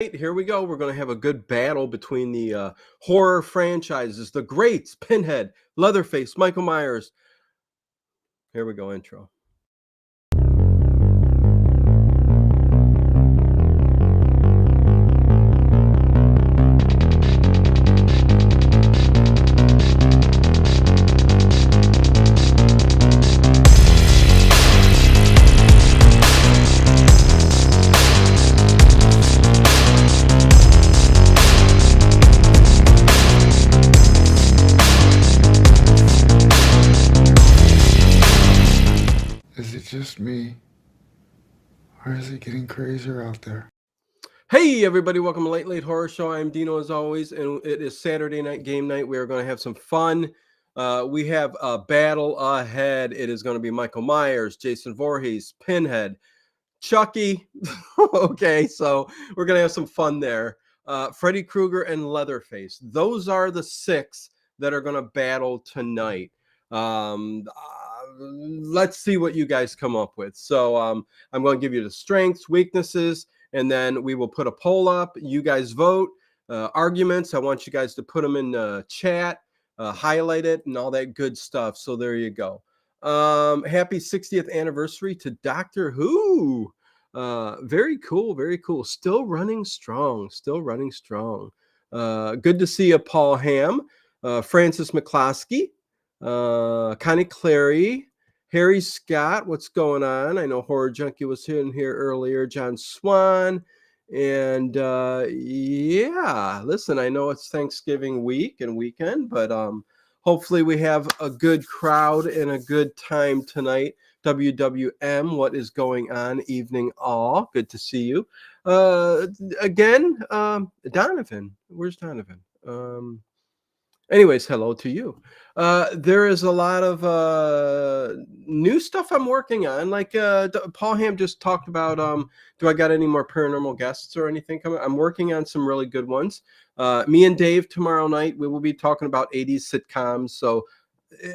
Here we go. We're going to have a good battle between the horror franchises, the greats, Pinhead, Leatherface, Michael Myers. Here we go, intro. Is it just me? Or is it getting crazier out there? Hey, everybody. Welcome to Late Horror Show. I'm Dino, as always, and it is Saturday night game night. We are going to have some fun. We have a battle ahead. It is going to be Michael Myers, Jason Voorhees, Pinhead, Chucky. Okay, so we're going to have some fun there. Freddy Krueger and Leatherface. Those are the six that are going to battle tonight. Let's see what you guys come up with. So I'm going to give you the strengths, weaknesses, and then we will put a poll up. You guys vote. Arguments, I want you guys to put them in the chat, highlight it, and all that good stuff. So there you go. Happy 60th anniversary to Doctor Who. Very cool, very cool. Still running strong. Good to see you, Paul Ham, Francis McCloskey, Connie Clary, Harry Scott. What's going on? I know Horror Junkie was in here earlier. John Swan. And yeah, listen, I know it's Thanksgiving week and weekend, but hopefully we have a good crowd and a good time tonight. WWM, what is going on? Evening all. Good to see you. Again, Donovan. Where's Donovan? Anyways, hello to you. There is a lot of new stuff I'm working on. Like Paul Ham just talked about, do I got any more paranormal guests or anything coming? I'm working on some really good ones. Me and Dave tomorrow night, we will be talking about 80s sitcoms. So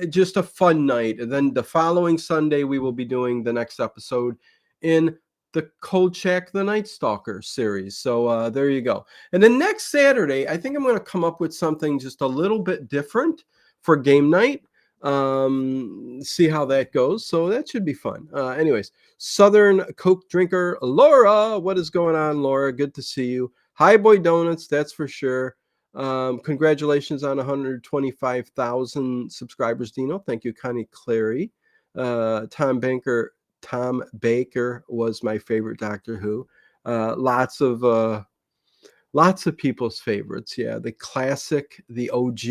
just a fun night. And then the following Sunday, we will be doing the next episode in the Kolchak the Night Stalker series. So there you go. And then next Saturday, I think I'm going to come up with something just a little bit different for game night. See how that goes. So that should be fun. Anyways, Southern Coke drinker Laura, what is going on, Laura? Good to see you. Hi, Boy Donuts, that's for sure. Congratulations on 125,000 subscribers, Dino. Thank you, Connie Clary. Tom Baker was my favorite Doctor Who. Lots of people's favorites. Yeah, the classic, the OG.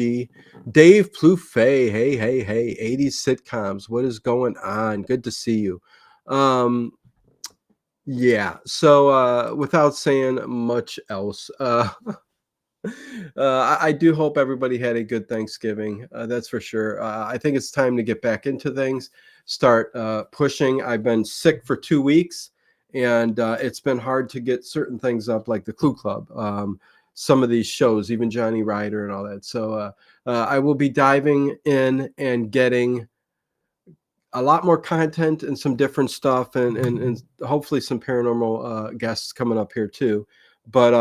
Dave Plouffe. Hey, 80s sitcoms. What is going on? Good to see you. Yeah, so without saying much else, I do hope everybody had a good Thanksgiving. That's for sure. I think it's time to get back into things, start pushing. I've been sick for 2 weeks, and it's been hard to get certain things up, like the Clue Club, some of these shows, even Johnny Ryder and all that. So I will be diving in and getting a lot more content and some different stuff, and hopefully some paranormal guests coming up here too. But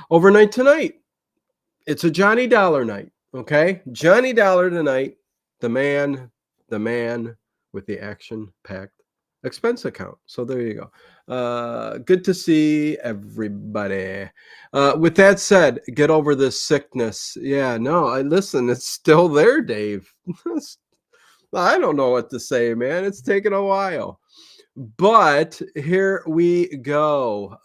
overnight tonight, it's a Johnny Dollar night, okay? Johnny Dollar tonight, the man with the action-packed expense account. So there you go. Good to see everybody. With that said, get over this sickness. Yeah, no, listen, it's still there, Dave. I don't know what to say, man. It's taken a while. But here we go.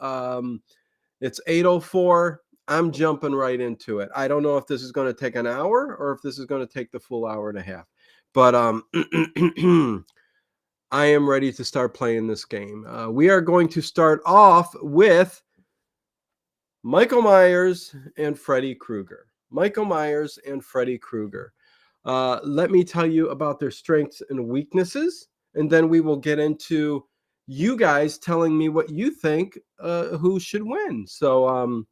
It's 8:04. I'm jumping right into it. I don't know if this is going to take an hour or if this is going to take the full hour and a half. But I am ready to start playing this game. We are going to start off with Michael Myers and Freddy Krueger. Michael Myers and Freddy Krueger. Let me tell you about their strengths and weaknesses, and then we will get into you guys telling me what you think who should win. So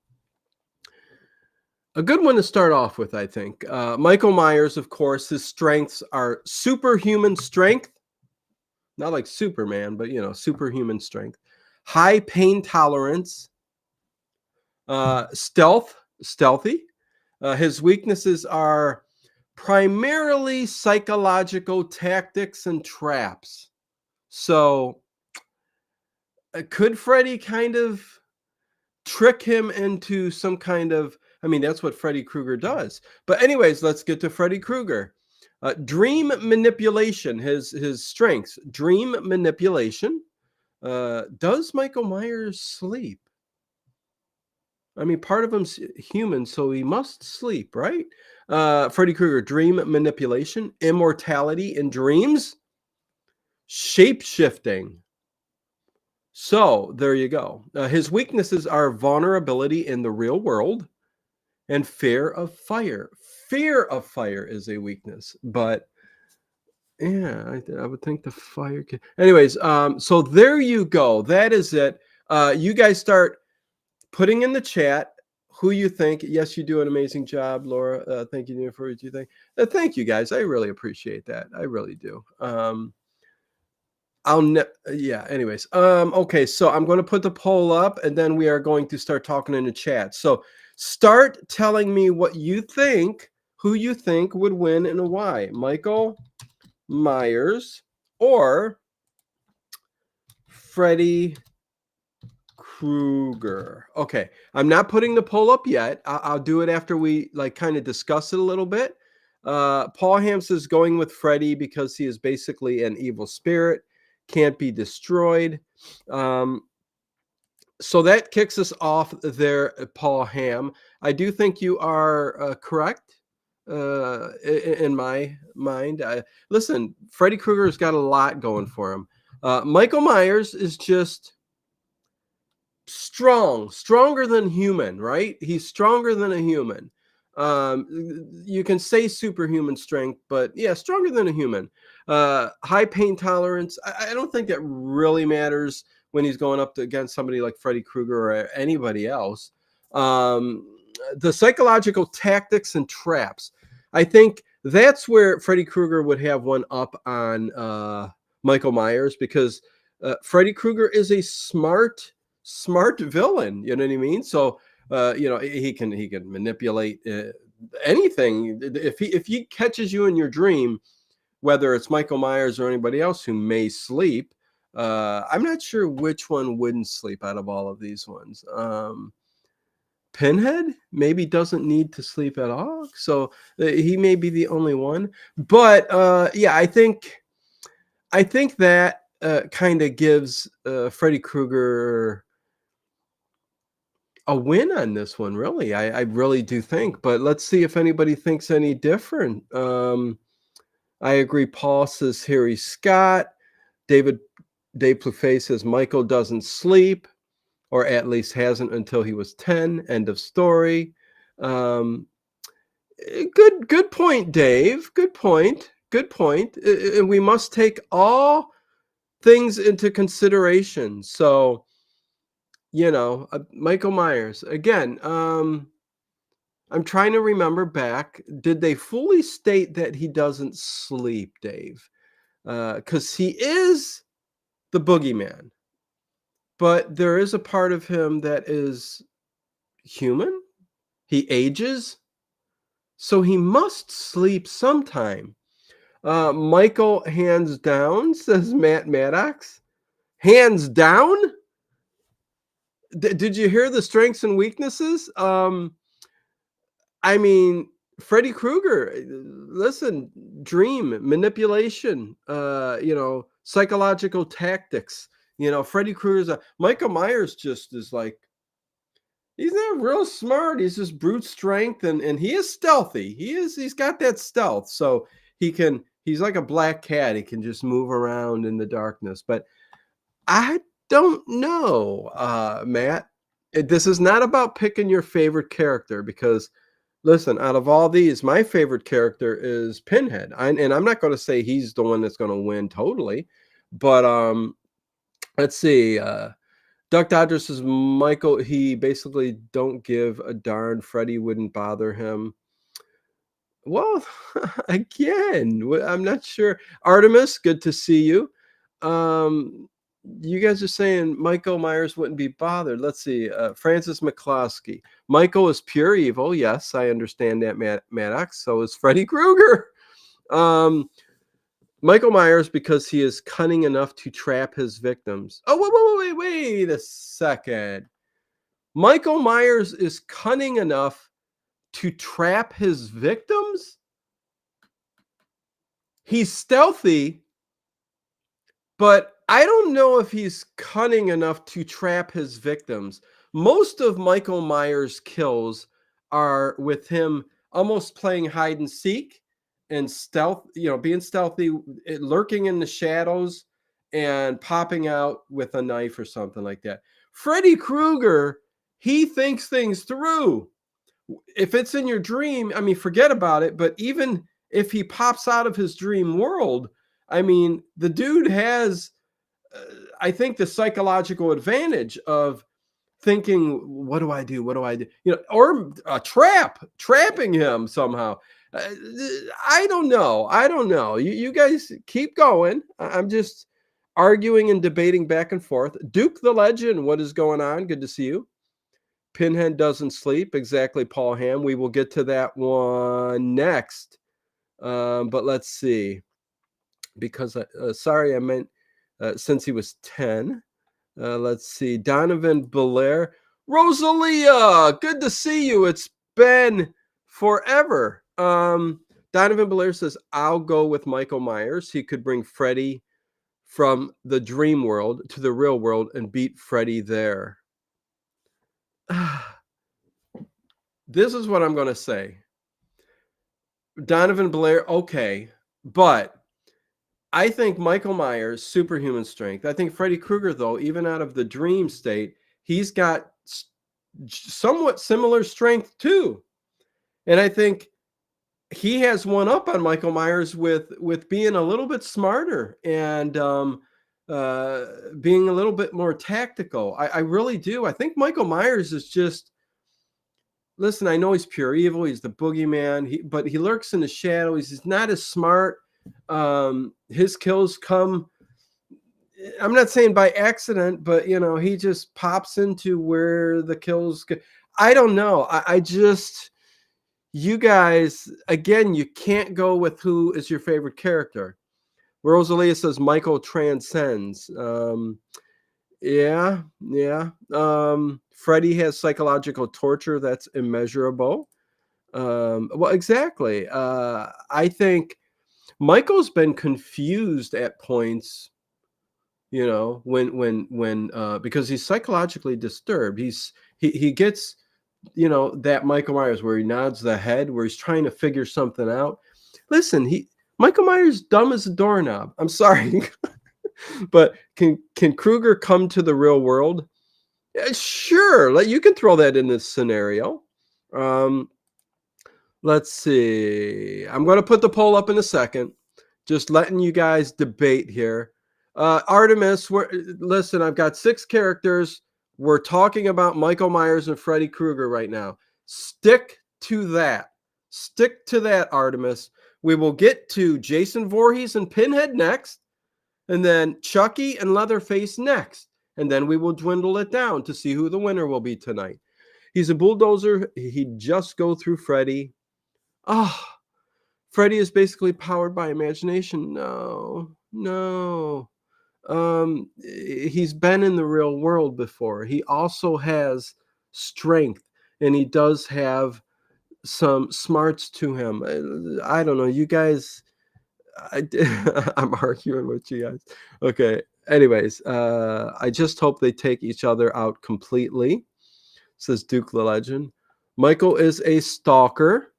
a good one to start off with, I think. Michael Myers, of course, his strengths are superhuman strength. Not like Superman, but, superhuman strength. High pain tolerance. Stealthy. His weaknesses are primarily psychological tactics and traps. So, could Freddy kind of trick him into some kind of, I mean, that's what Freddy Krueger does. But anyways, let's get to Freddy Krueger. Dream manipulation, his strengths. Dream manipulation. Does Michael Myers sleep? I mean, part of him's human, so he must sleep, right? Freddy Krueger, dream manipulation, immortality in dreams, shape shifting. So there you go. His weaknesses are vulnerability in the real world and fear of fire. Fear of fire is a weakness, but yeah, I would think the fire. Anyways, so there you go. That is it. You guys start putting in the chat who you think. Yes, you do an amazing job, Laura. Thank you for what you think. Thank you, guys. I really appreciate that. I really do. Yeah, anyways. Okay, so I'm going to put the poll up and then we are going to start talking in the chat. So start telling me what you think, who you think would win and why. Michael Myers or Freddy Krueger. Okay, I'm not putting the poll up yet. I'll do it after we like kind of discuss it a little bit. Paul Ham says going with Freddy because he is basically an evil spirit, can't be destroyed. So that kicks us off there, Paul Ham. I do think you are correct in my mind. Listen, Freddy Krueger's got a lot going for him. Michael Myers is just stronger than human, right? He's stronger than a human. You can say superhuman strength, but yeah, stronger than a human. High pain tolerance. I don't think that really matters when he's going up against somebody like Freddy Krueger or anybody else. The psychological tactics and traps. I think that's where Freddy Krueger would have one up on Michael Myers because Freddy Krueger is a smart villain. You know what I mean? So he can manipulate anything. If he catches you in your dream, whether it's Michael Myers or anybody else who may sleep, I'm not sure which one wouldn't sleep out of all of these ones. Pinhead maybe doesn't need to sleep at all, so he may be the only one. But yeah, I think that kind of gives Freddy Krueger a win on this one, really. I really do think, but let's see if anybody thinks any different. I agree. Paul says Harry Scott. Dave Plouffe says Michael doesn't sleep, or at least hasn't until he was 10. End of story. Good point, Dave. Good point. And we must take all things into consideration. So, Michael Myers again. I'm trying to remember back. Did they fully state that he doesn't sleep, Dave? Because he is the boogeyman, but there is a part of him that is human. He ages, so he must sleep sometime. Michael, hands down, says Matt Maddox. Hands down? Did you hear the strengths and weaknesses? I mean, Freddy Krueger, listen, dream, manipulation, psychological tactics. Freddy Krueger's Michael Myers just is like, he's not real smart. He's just brute strength and he is stealthy. He's got that stealth. So he's like a black cat. He can just move around in the darkness. But I don't know, Matt. This is not about picking your favorite character because listen, out of all these, my favorite character is Pinhead. And I'm not going to say he's the one that's going to win totally, but let's see. Duck Dodger says Michael, he basically don't give a darn. Freddy wouldn't bother him. Well, again, I'm not sure. Artemis, good to see you. You guys are saying Michael Myers wouldn't be bothered. Let's see. Francis McCloskey. Michael is pure evil. Yes, I understand that, Maddox. So is Freddy Krueger. Michael Myers, because he is cunning enough to trap his victims. Oh, wait a second. Michael Myers is cunning enough to trap his victims? He's stealthy, but I don't know if he's cunning enough to trap his victims. Most of Michael Myers' kills are with him almost playing hide and seek and stealth, being stealthy, lurking in the shadows and popping out with a knife or something like that. Freddy Krueger, he thinks things through. If it's in your dream, I mean, forget about it. But even if he pops out of his dream world, I mean, the dude has, I think, the psychological advantage of thinking, what do I do? What do I do? Or a trapping him somehow. I don't know. I don't know. You guys keep going. I'm just arguing and debating back and forth. Duke the Legend, what is going on? Good to see you. Pinhead doesn't sleep. Exactly, Paul Ham. We will get to that one next. But let's see. Because, sorry, I meant since he was 10. Let's see. Donovan Belair. Rosalia, good to see you. It's been forever. Donovan Belair says, I'll go with Michael Myers. He could bring Freddy from the dream world to the real world and beat Freddy there. This is what I'm going to say. Donovan Blair, okay, but I think Michael Myers, superhuman strength. I think Freddy Krueger, though, even out of the dream state, he's got somewhat similar strength too. And I think he has one up on Michael Myers with being a little bit smarter and being a little bit more tactical. I really do. I think Michael Myers is just, listen, I know he's pure evil. He's the boogeyman, but he lurks in the shadows. He's not as smart. His kills come, I'm not saying by accident, but he just pops into where the kills go. I don't know. I just, you guys, again, you can't go with who is your favorite character. Rosalia says Michael transcends. Yeah. Freddy has psychological torture that's immeasurable. Well, exactly. I think Michael's been confused at points, when because he's psychologically disturbed. He gets, that Michael Myers where he nods the head, where he's trying to figure something out. Listen, Michael Myers dumb as a doorknob. I'm sorry. But can Krueger come to the real world? Yeah, sure. You can throw that in this scenario. Let's see. I'm going to put the poll up in a second. Just letting you guys debate here. Artemis, listen, I've got 6 characters. We're talking about Michael Myers and Freddy Krueger right now. Stick to that. Stick to that, Artemis. We will get to Jason Voorhees and Pinhead next, and then Chucky and Leatherface next. And then we will dwindle it down to see who the winner will be tonight. He's a bulldozer. He'd just go through Freddy. Freddy is basically powered by imagination. No. He's been in the real world before. He also has strength, and he does have some smarts to him. I don't know. You guys, I'm arguing with you guys. Okay. Anyways, I just hope they take each other out completely, says Duke the Legend. Michael is a stalker,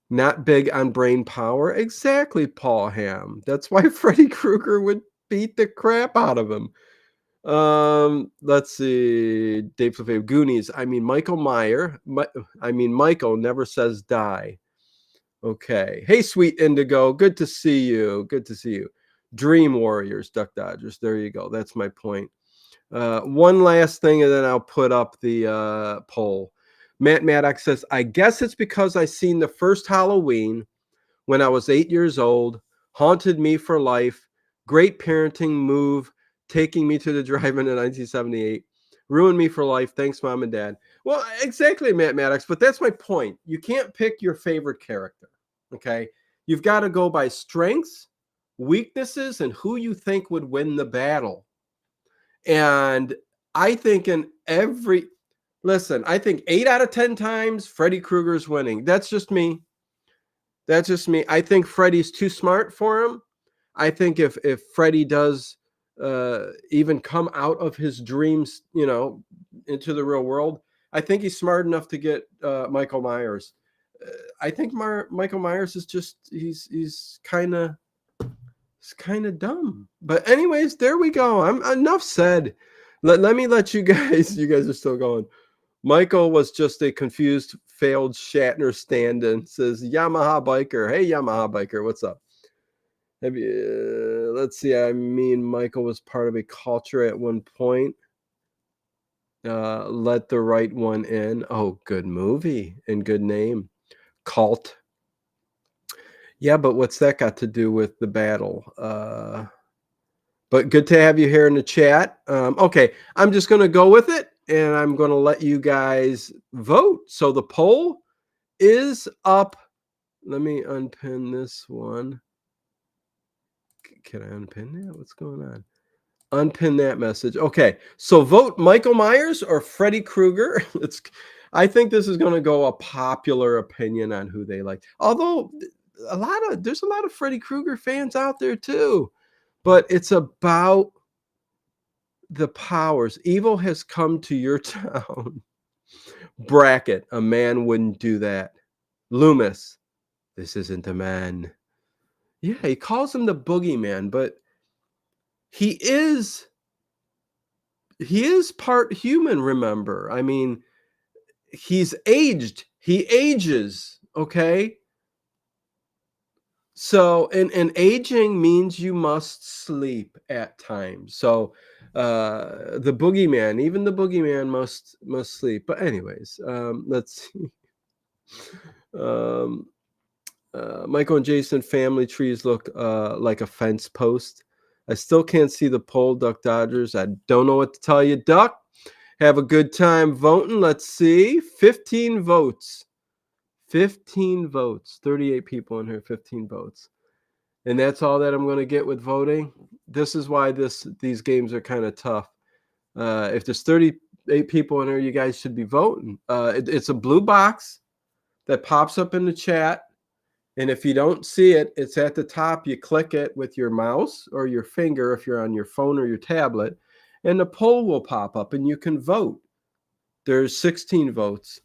not big on brain power. Exactly, Paul Ham. That's why Freddy Krueger would beat the crap out of him. Let's see. Dave Lefebvre, Goonies. Michael never says die. Okay. Hey, sweet Indigo. Good to see you. Dream Warriors, Duck Dodgers. There you go. That's my point. One last thing, and then I'll put up the poll. Matt Maddox says, I guess it's because I seen the first Halloween when I was 8 years old. Haunted me for life. Great parenting move taking me to the drive-in in 1978. Ruined me for life. Thanks, Mom and Dad. Well, exactly, Matt Maddox, but that's my point. You can't pick your favorite character, okay? You've got to go by strengths, weaknesses, and who you think would win the battle. And I think I think 8 out of 10 times Freddy Krueger's winning. That's just me. That's just me. I think Freddy's too smart for him. I think if Freddy does even come out of his dreams, into the real world, I think he's smart enough to get Michael Myers. I think Michael Myers is just he's kind of dumb. But anyways, there we go. I'm enough said. Let me let you guys. You guys are still going. Michael was just a confused, failed Shatner stand-in. Says Yamaha biker. Hey, Yamaha biker, what's up? Let's see. I mean, Michael was part of a culture at one point. Let the right one in. Oh, good movie and good name. Cult. Yeah, but what's that got to do with the battle? But good to have you here in the chat. Okay, I'm just going to go with it, and I'm going to let you guys vote. So the poll is up. Let me unpin this one. Can I unpin that? What's going on? Unpin that message. Okay, so vote Michael Myers or Freddy Krueger. I think this is going to go a popular opinion on who they like. Although there's a lot of Freddy Krueger fans out there too. But it's about the powers. Evil has come to your town. Bracket. A man wouldn't do that. Loomis. This isn't a man. Yeah, he calls him the boogeyman, but he is part human, remember. I mean, he's aged. He ages, okay? So, and aging means you must sleep at times. So, the boogeyman, even the boogeyman must sleep. But anyways, let's see. Michael and Jason family trees look like a fence post. I still can't see the poll, Duck Dodgers. I don't know what to tell you, Duck. Have a good time voting. Let's see. 15 votes. 15 votes. 38 people in here, 15 votes. And that's all that I'm going to get with voting. This is why these games are kind of tough. If there's 38 people in here, you guys should be voting. It's a blue box that pops up in the chat. And if you don't see it, it's at the top. You click it with your mouse or your finger if you're on your phone or your tablet, and the poll will pop up and you can vote. There's 16 votes,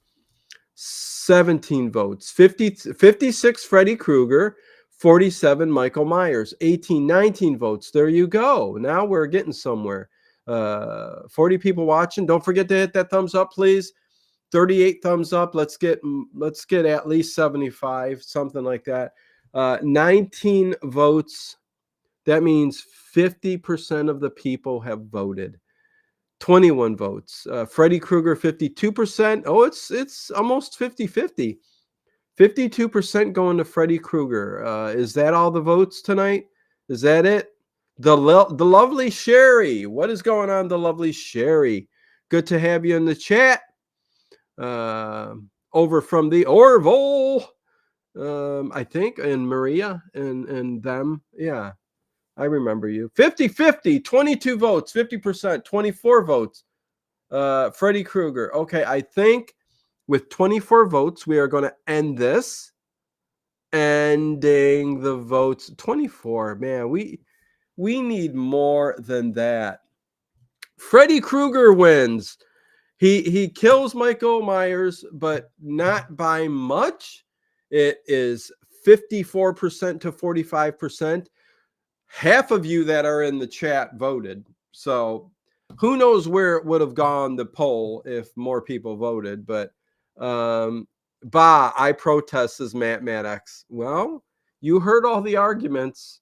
17 votes, 56 Freddy Krueger, 47 Michael Myers, 19 votes. There you go. Now we're getting somewhere. 40 people watching. Don't forget to hit that thumbs up, please. 38 thumbs up. Let's get at least 75, something like that. 19 votes. That means 50% of the people have voted. 21 votes. Freddy Krueger, 52%. Oh, it's almost 50-50. 52% going to Freddy Krueger. Is that all the votes tonight? Is that it? The lovely Sherry. What is going on, the lovely Sherry? Good to have you in the chat. Over from the Orville, I think, and Maria and them. Yeah, I remember you. 50-50, 22 votes, 50%, 24 votes. Freddy Krueger. Okay, I think with 24 votes, we are going to end this. Ending the votes. 24, man, we need more than that. Freddy Krueger wins. He kills Michael Myers, but not by much. It is 54% to 45%. Half of you that are in the chat voted. So who knows where it would have gone, the poll, if more people voted. But I protest, says Matt Maddox. Well, you heard all the arguments.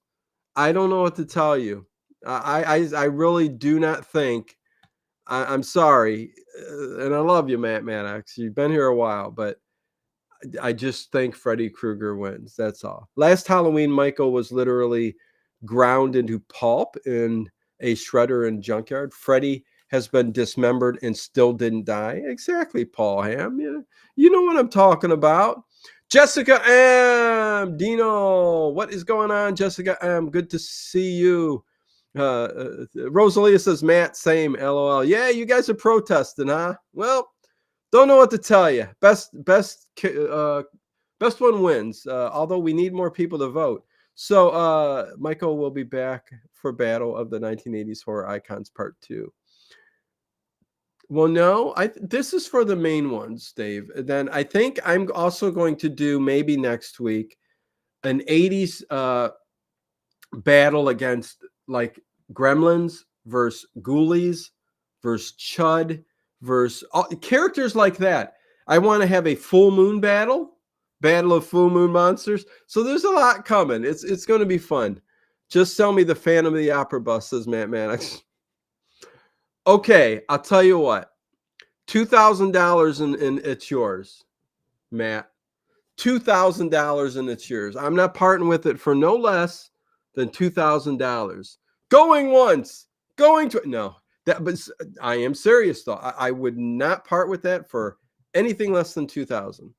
I don't know what to tell you. I really do not think. I'm sorry, and I love you, Matt Maddox. You've been here a while, but I just think Freddy Krueger wins. That's all. Last Halloween, Michael was literally ground into pulp, and a shredder in junkyard. Freddy has been dismembered and still didn't die. Exactly, Paul Ham. You know what I'm talking about. Jessica M. Dino, what is going on, Jessica M? Good to see you. Rosalia says, Matt, same, LOL. Yeah, you guys are protesting, huh? Well, don't know what to tell you. Best one wins, although we need more people to vote. So Michael will be back for Battle of the 1980s Horror Icons Part 2. Well, no, this is for the main ones, Dave. Then I think I'm also going to do maybe next week an 80s battle against like Gremlins versus Ghoulies versus Chud versus characters like that. I want to have a full moon battle of full moon monsters. So there's a lot coming. It's going to be fun. Just sell me the Phantom of the Opera bus, says Matt Maddox. Okay, I'll tell you what. $2,000 and it's yours, Matt. $2,000 and it's yours. I'm not parting with it for no less than $2,000. Going once, going to no. But I am serious though. I would not part with that for anything less than 2,000.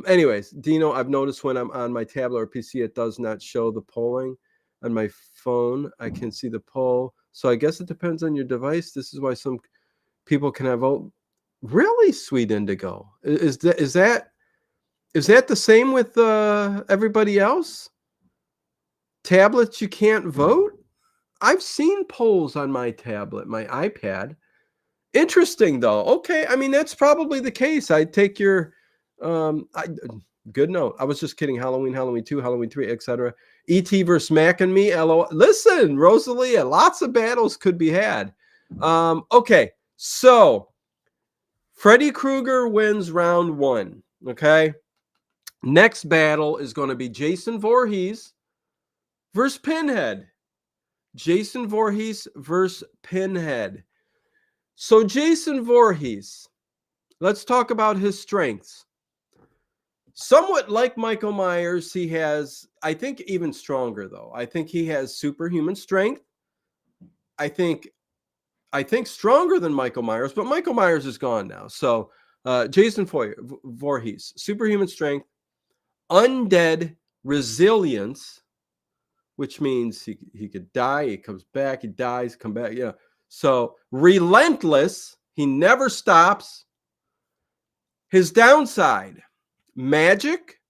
Anyways, Dino, I've noticed when I'm on my tablet or PC, it does not show the polling. On my phone, I can see the poll. So I guess it depends on your device. This is why some people can have vote. Really, Sweet Indigo. Is that the same with everybody else? Tablets you can't vote? I've seen polls on my tablet, my iPad. Interesting though. Okay, I mean that's probably the case. I take your good note. I was just kidding. Halloween 2, Halloween 3, etc. E.T. versus Mac and me. LOL. Listen, Rosalia, lots of battles could be had. Okay, so Freddy Krueger wins round 1. Okay. Next battle is going to be Jason Voorhees versus Pinhead. Jason Voorhees versus Pinhead. So Jason Voorhees, let's talk about his strengths. Somewhat like Michael Myers, he has, I think even stronger though. I think he has superhuman strength. I think stronger than Michael Myers, but Michael Myers is gone now. So Jason Voorhees, superhuman strength, undead resilience, which means he could die, he comes back, he dies, come back. Yeah. So relentless, he never stops. His downside, magic,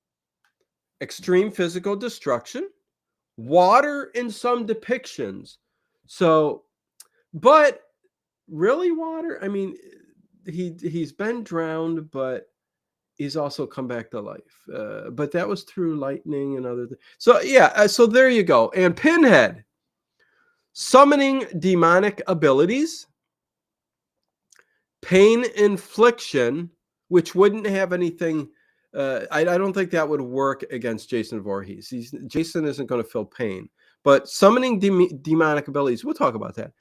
extreme physical destruction, water in some depictions. So, but really water? I mean, he's been drowned, but he's also come back to life. But that was through lightning and other things. So yeah, so there you go. And Pinhead, summoning demonic abilities, pain infliction, which wouldn't have anything. I don't think that would work against Jason Voorhees. Jason isn't going to feel pain, but summoning demonic abilities, we'll talk about that.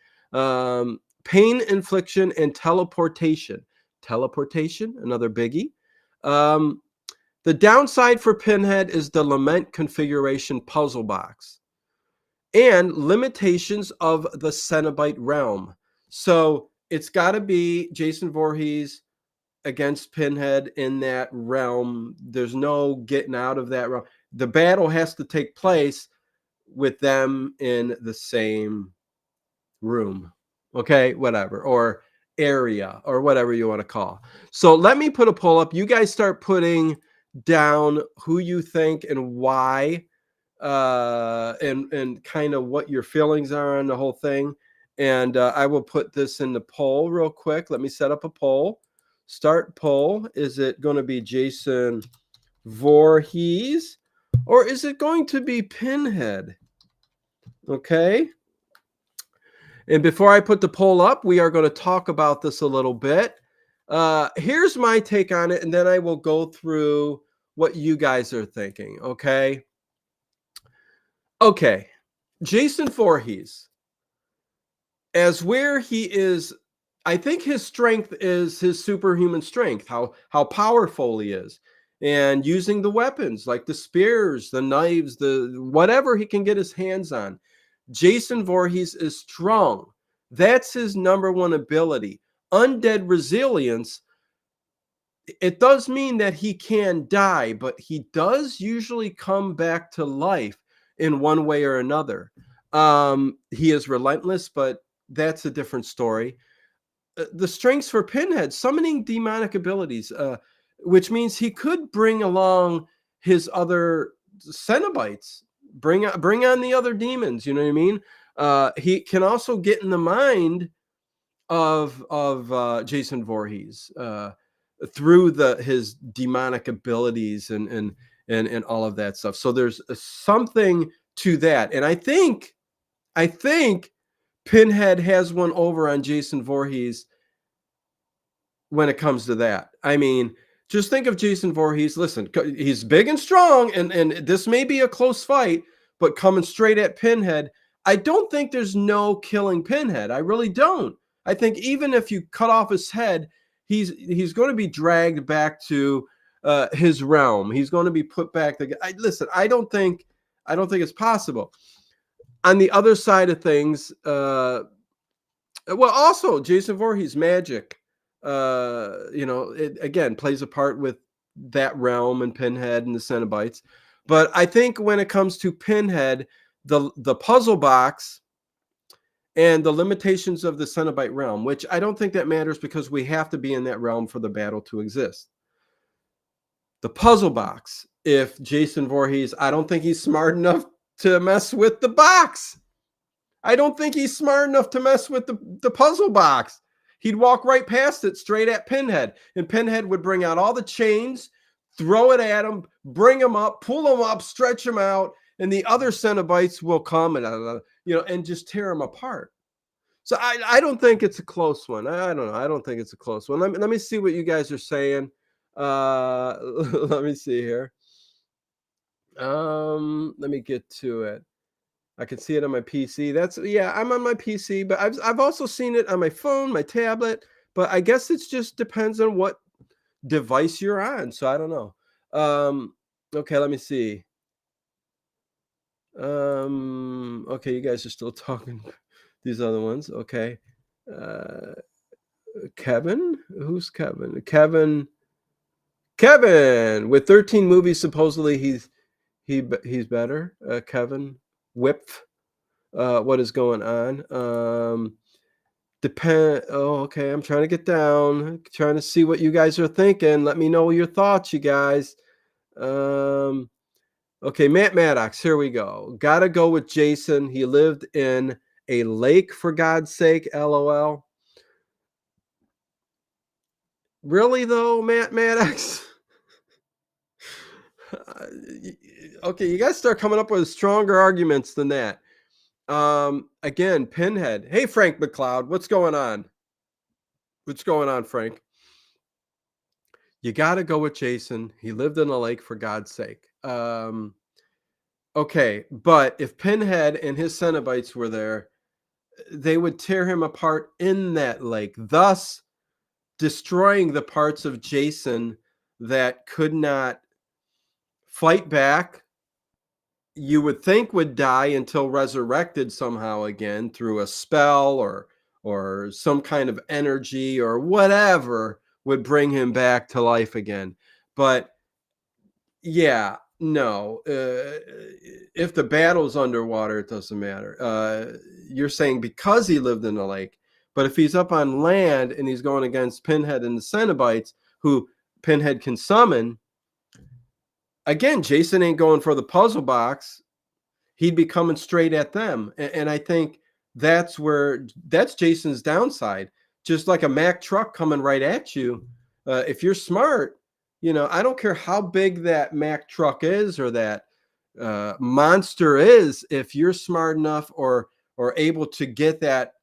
Pain infliction and teleportation. Teleportation, another biggie. The downside for Pinhead is the Lament configuration puzzle box and limitations of the Cenobite realm. So it's got to be Jason Voorhees against Pinhead in that realm. There's no getting out of that realm. The battle has to take place with them in the same room. Okay, whatever, or area, or whatever you want to call. So let me put a poll up. You guys start putting down who you think and why, and kind of what your feelings are on the whole thing. And I will put this in the poll real quick. Let me set up a poll. Start poll. Is it going to be Jason Voorhees or is it going to be Pinhead? Okay. And before I put the poll up, we are going to talk about this a little bit. Here's my take on it, and then I will go through what you guys are thinking, okay? Okay, Jason Voorhees, as where he is, I think his strength is his superhuman strength, how powerful he is, and using the weapons like the spears, the knives, the whatever he can get his hands on. Jason Voorhees is strong. That's his number one ability. Undead resilience. It does mean that he can die, but he does usually come back to life in one way or another. He is relentless, but that's a different story. The strengths for Pinhead, summoning demonic abilities, which means he could bring along his other Cenobites, bring on the other demons. You know what I mean? He can also get in the mind of Jason Voorhees through his demonic abilities and all of that stuff. So there's something to that, and I think Pinhead has one over on Jason Voorhees when it comes to that. I mean, just think of Jason Voorhees. Listen, he's big and strong, and this may be a close fight, but coming straight at Pinhead, I don't think there's no killing Pinhead. I really don't. I think even if you cut off his head, he's going to be dragged back to his realm. He's going to be put back. Listen, I don't think it's possible. On the other side of things, well, also Jason Voorhees magic, it again plays a part with that realm and Pinhead and the Cenobites. But I think when it comes to Pinhead, the puzzle box and the limitations of the Cenobite realm, which I don't think that matters because we have to be in that realm for the battle to exist. The puzzle box, if Jason Voorhees, I don't think he's smart enough to mess with the box. I don't think he's smart enough to mess with the puzzle box. He'd walk right past it straight at Pinhead, and Pinhead would bring out all the chains, throw it at him, bring him up, pull him up, stretch him out, and the other Cenobites will come and just tear him apart. So I don't think it's a close one. I don't know. I don't think it's a close one. Let me see what you guys are saying. Let me see here. Let me get to it. I can see it on my PC. I'm on my PC, but I've also seen it on my phone, my tablet. But I guess it just depends on what device you're on. So I don't know. Okay, let me see. Okay, you guys are still talking these other ones. Okay. Kevin? Who's Kevin? Kevin with 13 movies, supposedly he's better. Kevin Whip. What is going on? Okay, I'm trying to get down, trying to see what you guys are thinking. Let me know your thoughts, you guys. Okay, Matt Maddox, here we go. Gotta go with Jason. He lived in a lake, for God's sake, LOL. Really though, Matt Maddox? Okay, you guys start coming up with stronger arguments than that. Again, Pinhead. Hey, Frank McLeod, what's going on? What's going on, Frank? You got to go with Jason. He lived in a lake, for God's sake. Okay, but if Pinhead and his Cenobites were there, they would tear him apart in that lake, thus destroying the parts of Jason that could not fight back. You would think would die until resurrected somehow again through a spell or some kind of energy or whatever would bring him back to life again. But yeah, no. If the battle's underwater, it doesn't matter. You're saying because he lived in the lake, but if he's up on land and he's going against Pinhead and the Cenobites, who Pinhead can summon, again, Jason ain't going for the puzzle box. He'd be coming straight at them. And I think that's Jason's downside. Just like a Mack truck coming right at you. If you're smart, I don't care how big that Mack truck is or that monster is. If you're smart enough or able to get that,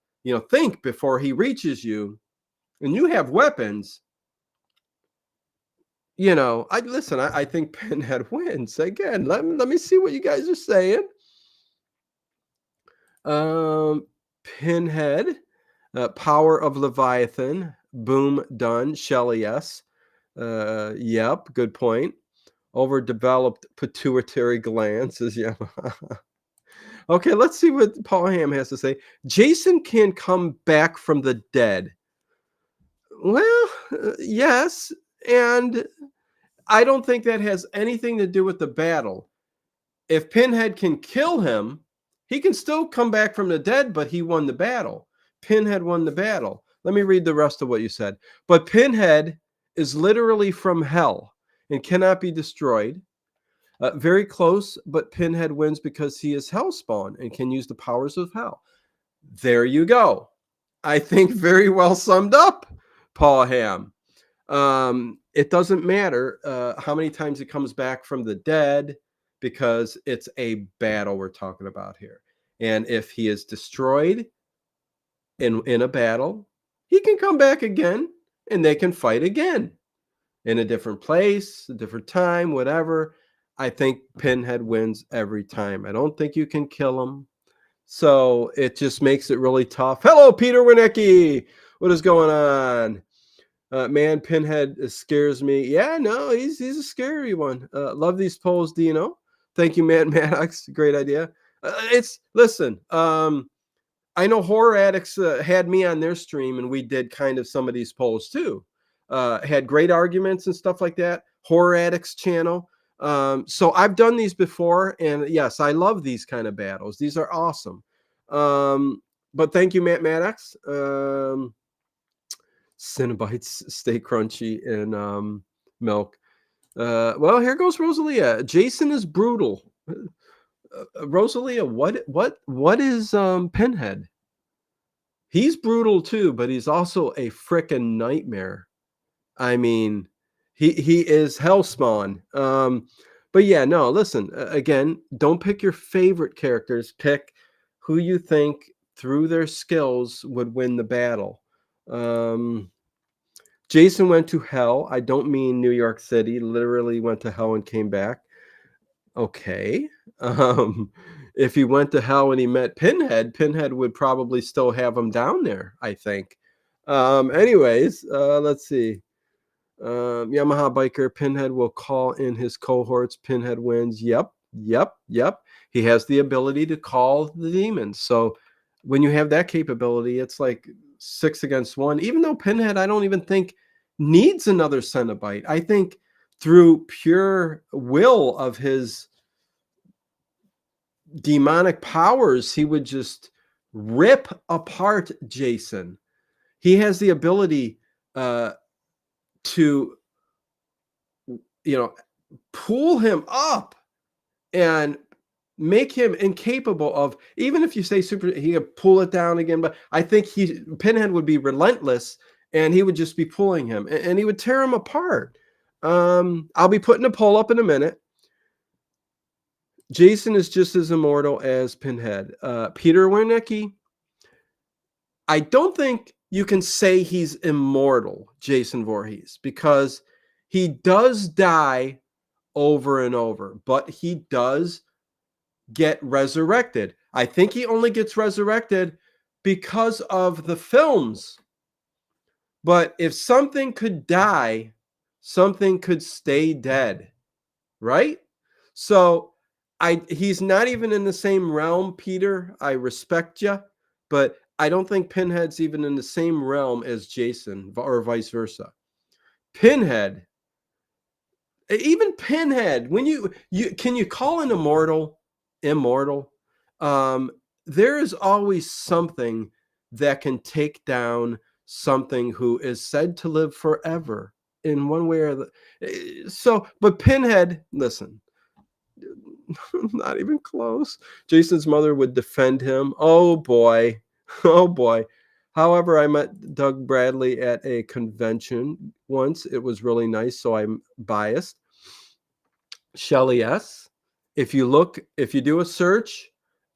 think before he reaches you, and you have weapons, I think Pinhead wins. Again, let me see what you guys are saying. Pinhead, Power of Leviathan, boom, done. Shelley S. Yep, good point. Overdeveloped pituitary gland, says Yamaha. Okay, let's see what Paul Hamm has to say. Jason can come back from the dead. Well, yes, and I don't think that has anything to do with the battle. If Pinhead can kill him, he can still come back from the dead, but he won the battle. Pinhead won the battle. Let me read the rest of what you said. But Pinhead is literally from hell and cannot be destroyed. Very close, but Pinhead wins because he is hellspawn and can use the powers of hell. There you go. I think very well summed up, Paul Hamm. It doesn't matter how many times it comes back from the dead because it's a battle we're talking about here. And if he is destroyed in a battle, he can come back again and they can fight again in a different place, a different time, whatever. I think Pinhead wins every time. I don't think you can kill him. So it just makes it really tough. Hello, Peter Winicki. What is going on? Man, Pinhead scares me. Yeah, no, he's a scary one. Love these polls, Dino. Thank you, Matt Maddox. Great idea. Listen. I know Horror Addicts had me on their stream, and we did kind of some of these polls too. Had great arguments and stuff like that. Horror Addicts channel. So I've done these before, and yes, I love these kind of battles. These are awesome. But thank you, Matt Maddox. Cinnabites stay crunchy and milk. Well, here goes Rosalia. Jason is brutal. Rosalia, what is Pinhead? He's brutal too, but he's also a frickin' nightmare. I mean, he is hellspawn. But yeah, no, listen, again, don't pick your favorite characters. Pick who you think through their skills would win the battle. Jason went to hell. I don't mean New York City. Literally went to hell and came back. Okay. If he went to hell and he met Pinhead, Pinhead would probably still have him down there, I think. Anyways, let's see. Yamaha Biker, Pinhead will call in his cohorts. Pinhead wins. Yep. He has the ability to call the demons. So when you have that capability, it's like 6 against 1. Even though Pinhead, I don't even think needs another Cenobite. I think through pure will of his demonic powers, he would just rip apart Jason. He has the ability to, pull him up and make him incapable of, even if you say super, he could pull it down again. But I think Pinhead would be relentless and he would just be pulling him and he would tear him apart. I'll be putting a poll up in a minute. Jason is just as immortal as Pinhead. Peter Wernicke, I don't think you can say he's immortal, Jason Voorhees, because he does die over and over, but he does get resurrected. I think he only gets resurrected because of the films. But if something could die, something could stay dead, right? So he's not even in the same realm, Peter. I respect you, but I don't think Pinhead's even in the same realm as Jason or vice versa. Pinhead, even Pinhead, when you can you call an immortal? There is always something that can take down something who is said to live forever in one way or the so. But Pinhead, listen, not even close. Jason's mother would defend him. Oh boy. Oh boy. However, I met Doug Bradley at a convention once. It was really nice, so I'm biased. Shelly S. If you do a search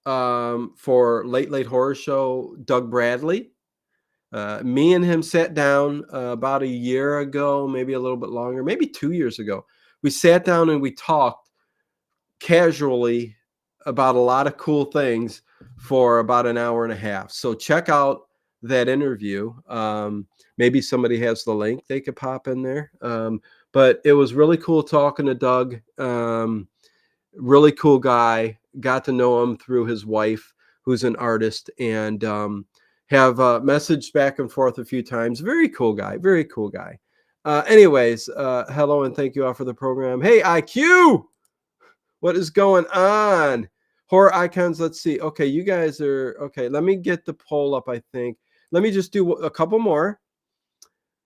for Late Horror Show, Doug Bradley, me and him sat down about a year ago, maybe a little bit longer, maybe 2 years ago. We sat down and we talked casually about a lot of cool things for about an hour and a half. So check out that interview. Maybe somebody has the link they could pop in there. But it was really cool talking to Doug. Really cool guy, got to know him through his wife, who's an artist, and have messaged back and forth a few times. Very cool guy. Very cool guy. Anyways, hello and thank you all for the program. Hey, IQ, what is going on? Horror icons. Let's see. Okay, you guys are okay. Let me get the poll up. I think. Let me just do a couple more.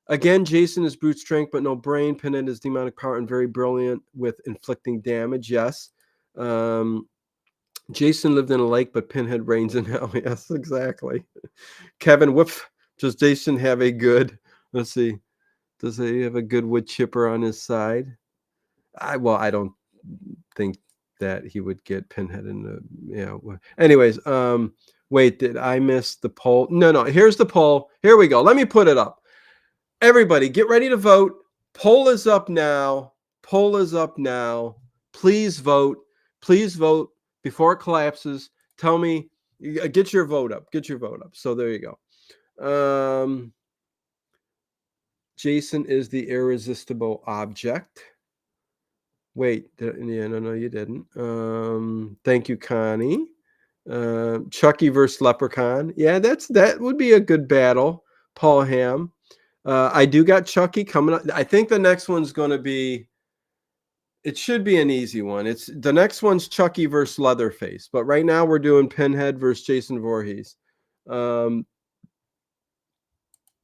Again, Jason is brute strength, but no brain. Pinhead is demonic power and very brilliant with inflicting damage. Yes. Jason lived in a lake, but Pinhead reigns in hell. Yes, exactly. Kevin, does Jason have a good, let's see, does he have a good wood chipper on his side? I don't think that he would get Pinhead in the, anyways, wait, did I miss the poll? No, here's the poll. Here we go. Let me put it up. Everybody, get ready to vote. Poll is up now. Poll is up now. Please vote. Please vote before it collapses. Tell me, get your vote up. Get your vote up. So there you go. Jason is the irresistible object. Wait, no, you didn't. Thank you, Connie. Chucky versus Leprechaun. Yeah, that would be a good battle. Paul Ham. I do got Chucky coming up. I think the next one's going to be, it should be an easy one. The next one's Chucky versus Leatherface. But right now we're doing Pinhead versus Jason Voorhees.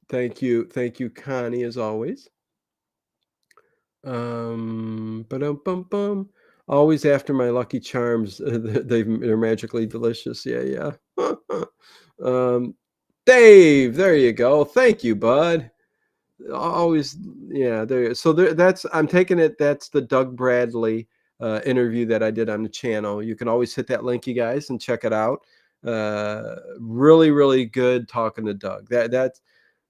Thank you, Connie, as always. Always after my Lucky Charms. They're magically delicious. Yeah. Dave, there you go. Thank you, bud. Always, yeah. That's, I'm taking it. That's the Doug Bradley interview that I did on the channel. You can always hit that link, you guys, and check it out. Really, really good talking to Doug. That's.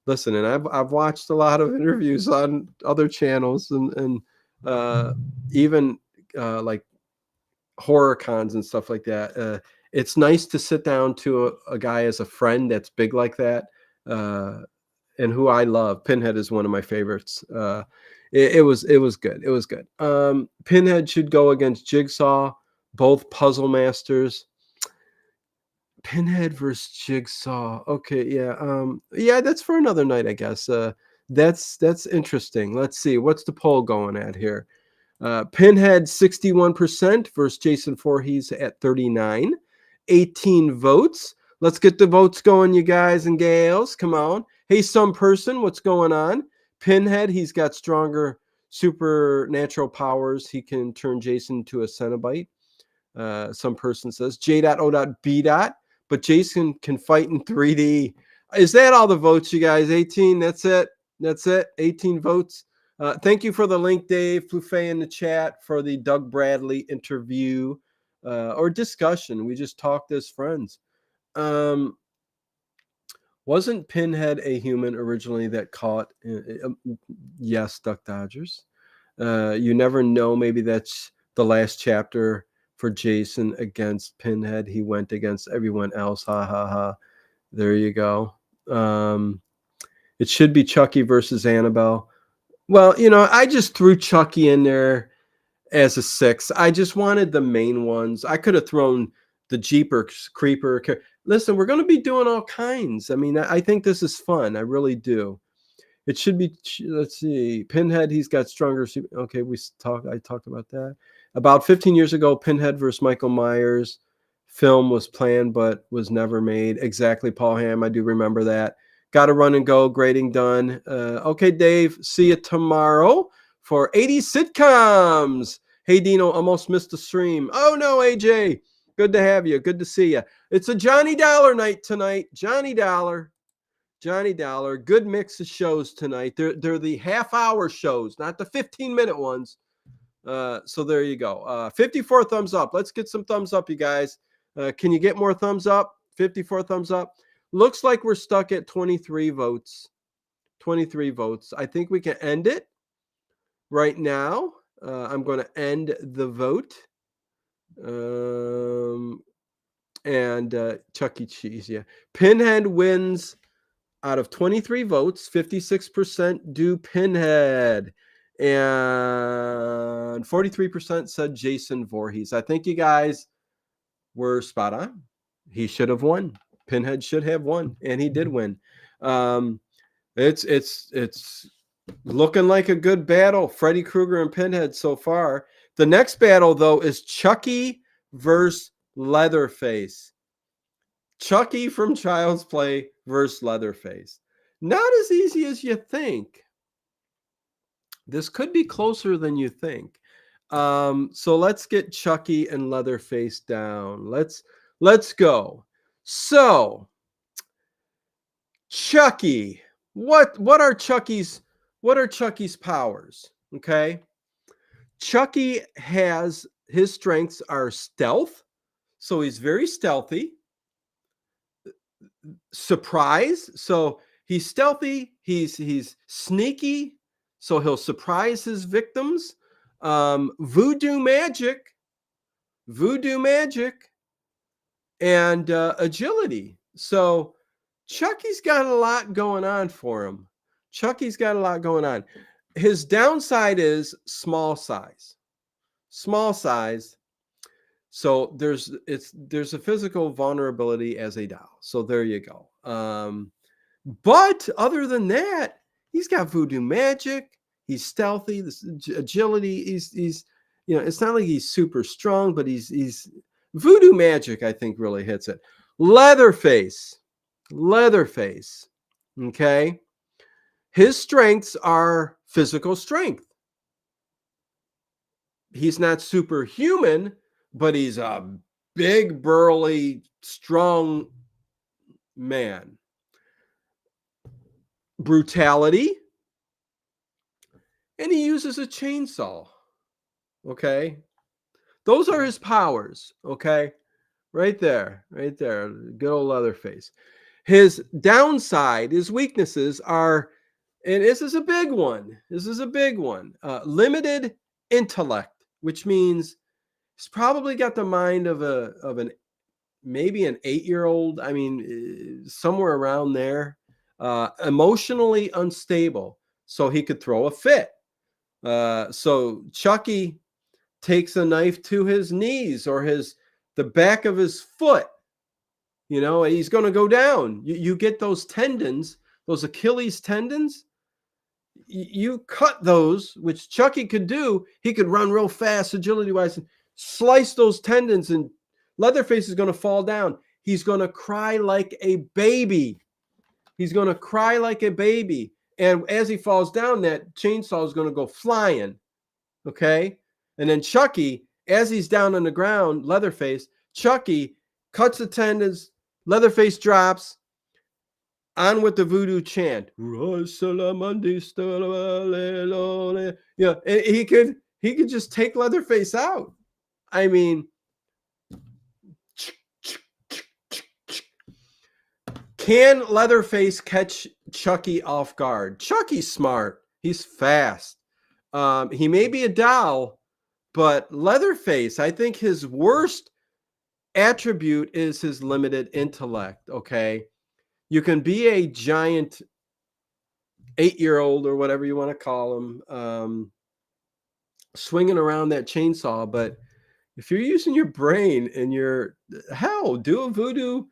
Listen, and I've watched a lot of interviews on other channels and even like horror cons and stuff like that. It's nice to sit down to a guy as a friend that's big like that, and who I love. Pinhead is one of my favorites. It was good. It was good. Pinhead should go against Jigsaw, both puzzle masters. Pinhead versus Jigsaw. Okay, yeah, that's for another night, I guess. That's interesting. Let's see, what's the poll going at here? Pinhead 61% versus Jason Voorhees at 39. 18 votes. Let's get the votes going, you guys and gals. Come on. Hey, some person, what's going on? Pinhead, he's got stronger supernatural powers. He can turn Jason to a Cenobite. Some person says J.O.B. But Jason can fight in 3D. Is that all the votes, you guys? 18. That's it. 18 votes. Thank you for the link, Dave Fluffet, in the chat for the Doug Bradley interview or discussion. We just talked as friends. Wasn't Pinhead a human originally that caught? Yes, Duck Dodgers. You never know. Maybe that's the last chapter for Jason against Pinhead. He went against everyone else. Ha ha ha. There you go. It should be Chucky versus Annabelle. Well, I just threw Chucky in there as a 6. I just wanted the main ones. I could have thrown the Jeepers Creeper. Listen, we're going to be doing all kinds. I mean, I think this is fun. I really do. It should be, let's see, Pinhead, he's got stronger. Okay, I talked about that. About 15 years ago, Pinhead versus Michael Myers film was planned but was never made. Exactly, Paul Ham, I do remember that. Got to run and go, grading done. Okay, Dave, see you tomorrow for 80 sitcoms. Hey, Dino, almost missed the stream. Oh, no, AJ, good to have you. Good to see you. It's a Johnny Dollar night tonight. Johnny Dollar. Good mix of shows tonight. They're the half-hour shows, not the 15-minute ones. So there you go. 54 thumbs up. Let's get some thumbs up, you guys. Can you get more thumbs up? 54 thumbs up. Looks like we're stuck at 23 votes. 23 votes. I think we can end it right now. I'm going to end the vote. And Chuck E. Cheese, yeah. Pinhead wins. Out of 23 votes, 56% do Pinhead, and 43% said Jason Voorhees. I think you guys were spot on. He should have won. Pinhead should have won, and he did win. Um, it's looking like a good battle, Freddy Krueger and Pinhead so far. The next battle, though, is Chucky versus Leatherface. Chucky from Child's Play versus Leatherface. Not as easy as you think. This could be closer than you think. So let's get Chucky and Leatherface down. Let's go. So Chucky, what are Chucky's powers? Okay. Chucky has his strengths are stealth, so he's very stealthy. Surprise, so he's stealthy, he's sneaky, so he'll surprise his victims. Voodoo magic, and agility. So Chucky's got a lot going on for him. Chucky's got a lot going on. His downside is small size. Small size. So there's a physical vulnerability as a doll. So there you go. But other than that, he's got voodoo magic. He's stealthy. This agility. He's it's not like he's super strong, but he's voodoo magic. I think really hits it. Leatherface. Okay. His strengths are physical strength. He's not superhuman, but he's a big, burly, strong man. Brutality. And he uses a chainsaw. Okay. Those are his powers. Okay. Right there. Good old Leatherface. His downside, his weaknesses are, and this is a big one. Limited intellect, which means he's probably got the mind of an maybe an 8-year-old. I mean, somewhere around there. Emotionally unstable, so he could throw a fit. So Chucky takes a knife to his knees or the back of his foot. He's going to go down. You get those tendons, those Achilles tendons. You cut those, which Chucky could do. He could run real fast, agility-wise, and slice those tendons, and Leatherface is going to fall down. He's going to cry like a baby. And as he falls down, that chainsaw is going to go flying. Okay? And then Chucky, as he's down on the ground, Leatherface, Chucky cuts the tendons, Leatherface drops, on with the voodoo chant. Yeah, and he could just take Leatherface out. I mean, can Leatherface catch Chucky off guard? Chucky's smart. He's fast. He may be a doll, but Leatherface, I think his worst attribute is his limited intellect. Okay. You can be a giant 8-year-old or whatever you want to call him, swinging around that chainsaw. But if you're using your brain and do a voodoo,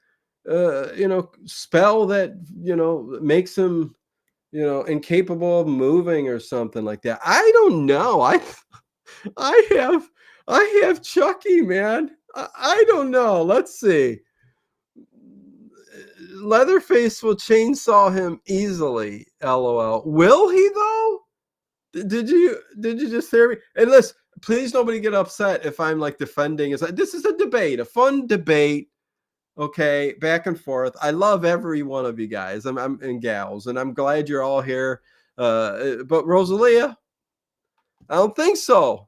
spell that, makes him, incapable of moving or something like that. I don't know. I have Chucky, man. I don't know. Let's see. Leatherface will chainsaw him easily. LOL. Will he though? Did you just hear me? And listen, please nobody get upset if I'm like defending. This is a debate, a fun debate. Okay, back and forth. I love every one of you guys. I'm and gals, and I'm glad you're all here. But Rosalia, I don't think so.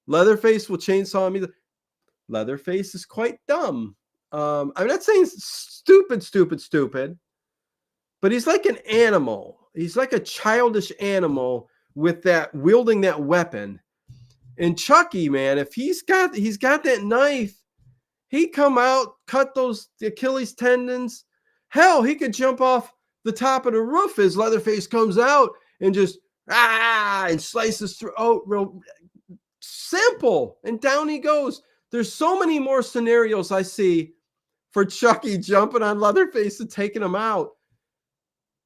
Leatherface will chainsaw me. Leatherface is quite dumb. I'm not saying stupid, but he's like an animal. He's like a childish animal wielding that weapon. And Chucky, man, if he's got that knife, he come out, cut those Achilles tendons. Hell, he could jump off the top of the roof as Leatherface comes out and just and slices through. Oh, real simple. And down he goes. There's so many more scenarios I see for Chucky jumping on Leatherface and taking him out.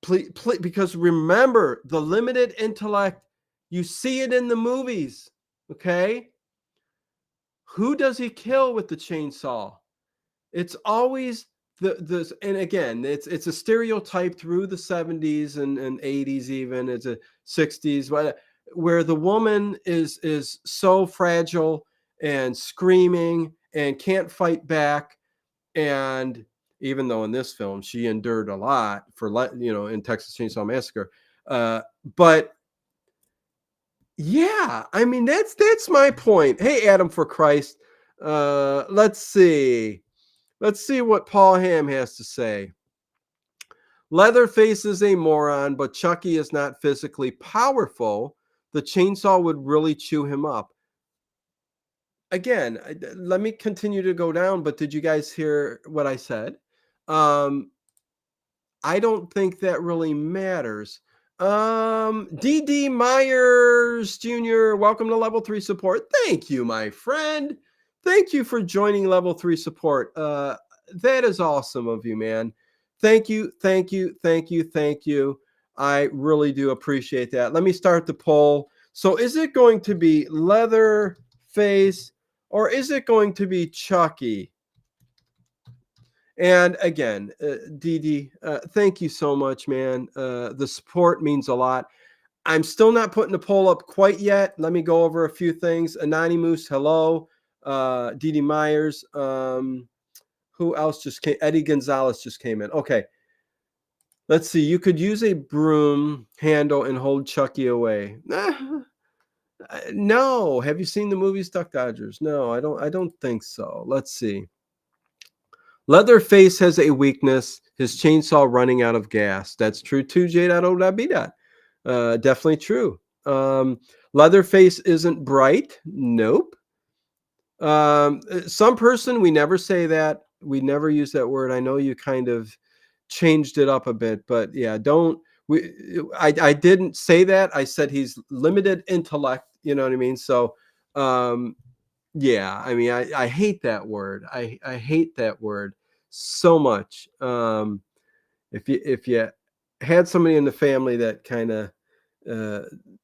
Please, because remember the limited intellect, you see it in the movies. Okay. Who does he kill with the chainsaw? It's always the and again, it's a stereotype through the 70s and 80s, even it's a 60s, where the woman is so fragile and screaming and can't fight back. And even though in this film she endured a lot for, in Texas Chainsaw Massacre, but yeah, I mean that's my point. Hey, Adam, for Christ, let's see. Let's see what Paul Ham has to say. Leatherface is a moron, but Chucky is not physically powerful. The chainsaw would really chew him up. Again, let me continue to go down, but did you guys hear what I said? I don't think that really matters. DD Myers Jr., welcome to level 3 support. Thank you, my friend. Thank you for joining level 3 support. That is awesome of you, man. Thank you, thank you, thank you, thank you. I really do appreciate that. Let me start the poll. So is it going to be Leatherface or is it going to be Chucky? And again, Dee, thank you so much, man. The support means a lot. I'm still not putting the poll up quite yet. Let me go over a few things. Anonymous, hello. Dee Myers. Who else just came? Eddie Gonzalez just came in. Okay. Let's see. You could use a broom handle and hold Chucky away. No. Have you seen the movie Duck Dodgers? No, I don't think so. Let's see. Leatherface has a weakness, his chainsaw running out of gas. That's true too, J.O.B. Definitely true. Leatherface isn't bright. Nope. Some person, we never say that. We never use that word. I know you kind of changed it up a bit, but yeah, I didn't say that. I said he's limited intellect, you know what I mean? So, yeah, I mean, I hate that word. I hate that word so much. If you had somebody in the family that kind of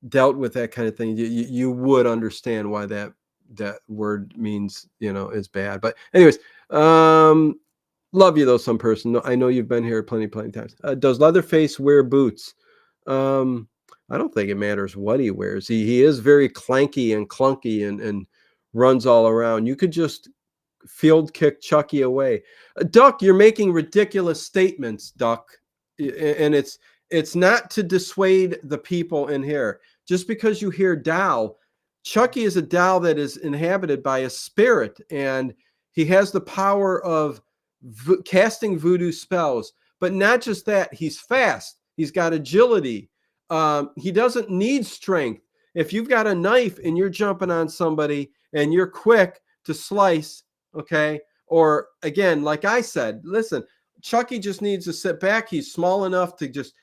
dealt with that kind of thing, you would understand why that word means, is bad. But anyways, love you though, some person. I know you've been here plenty times. Does Leatherface wear boots? I don't think it matters what he wears. He is very clanky and clunky and runs all around. You could just field kick Chucky away. Duck, you're making ridiculous statements, Duck. And it's not to dissuade the people in here. Just because you hear Dow, Chucky is a doll that is inhabited by a spirit, and he has the power of casting voodoo spells. But not just that, he's fast. He's got agility. He doesn't need strength. If you've got a knife and you're jumping on somebody and you're quick to slice, okay, or again, like I said, listen, Chucky just needs to sit back. He's small enough to just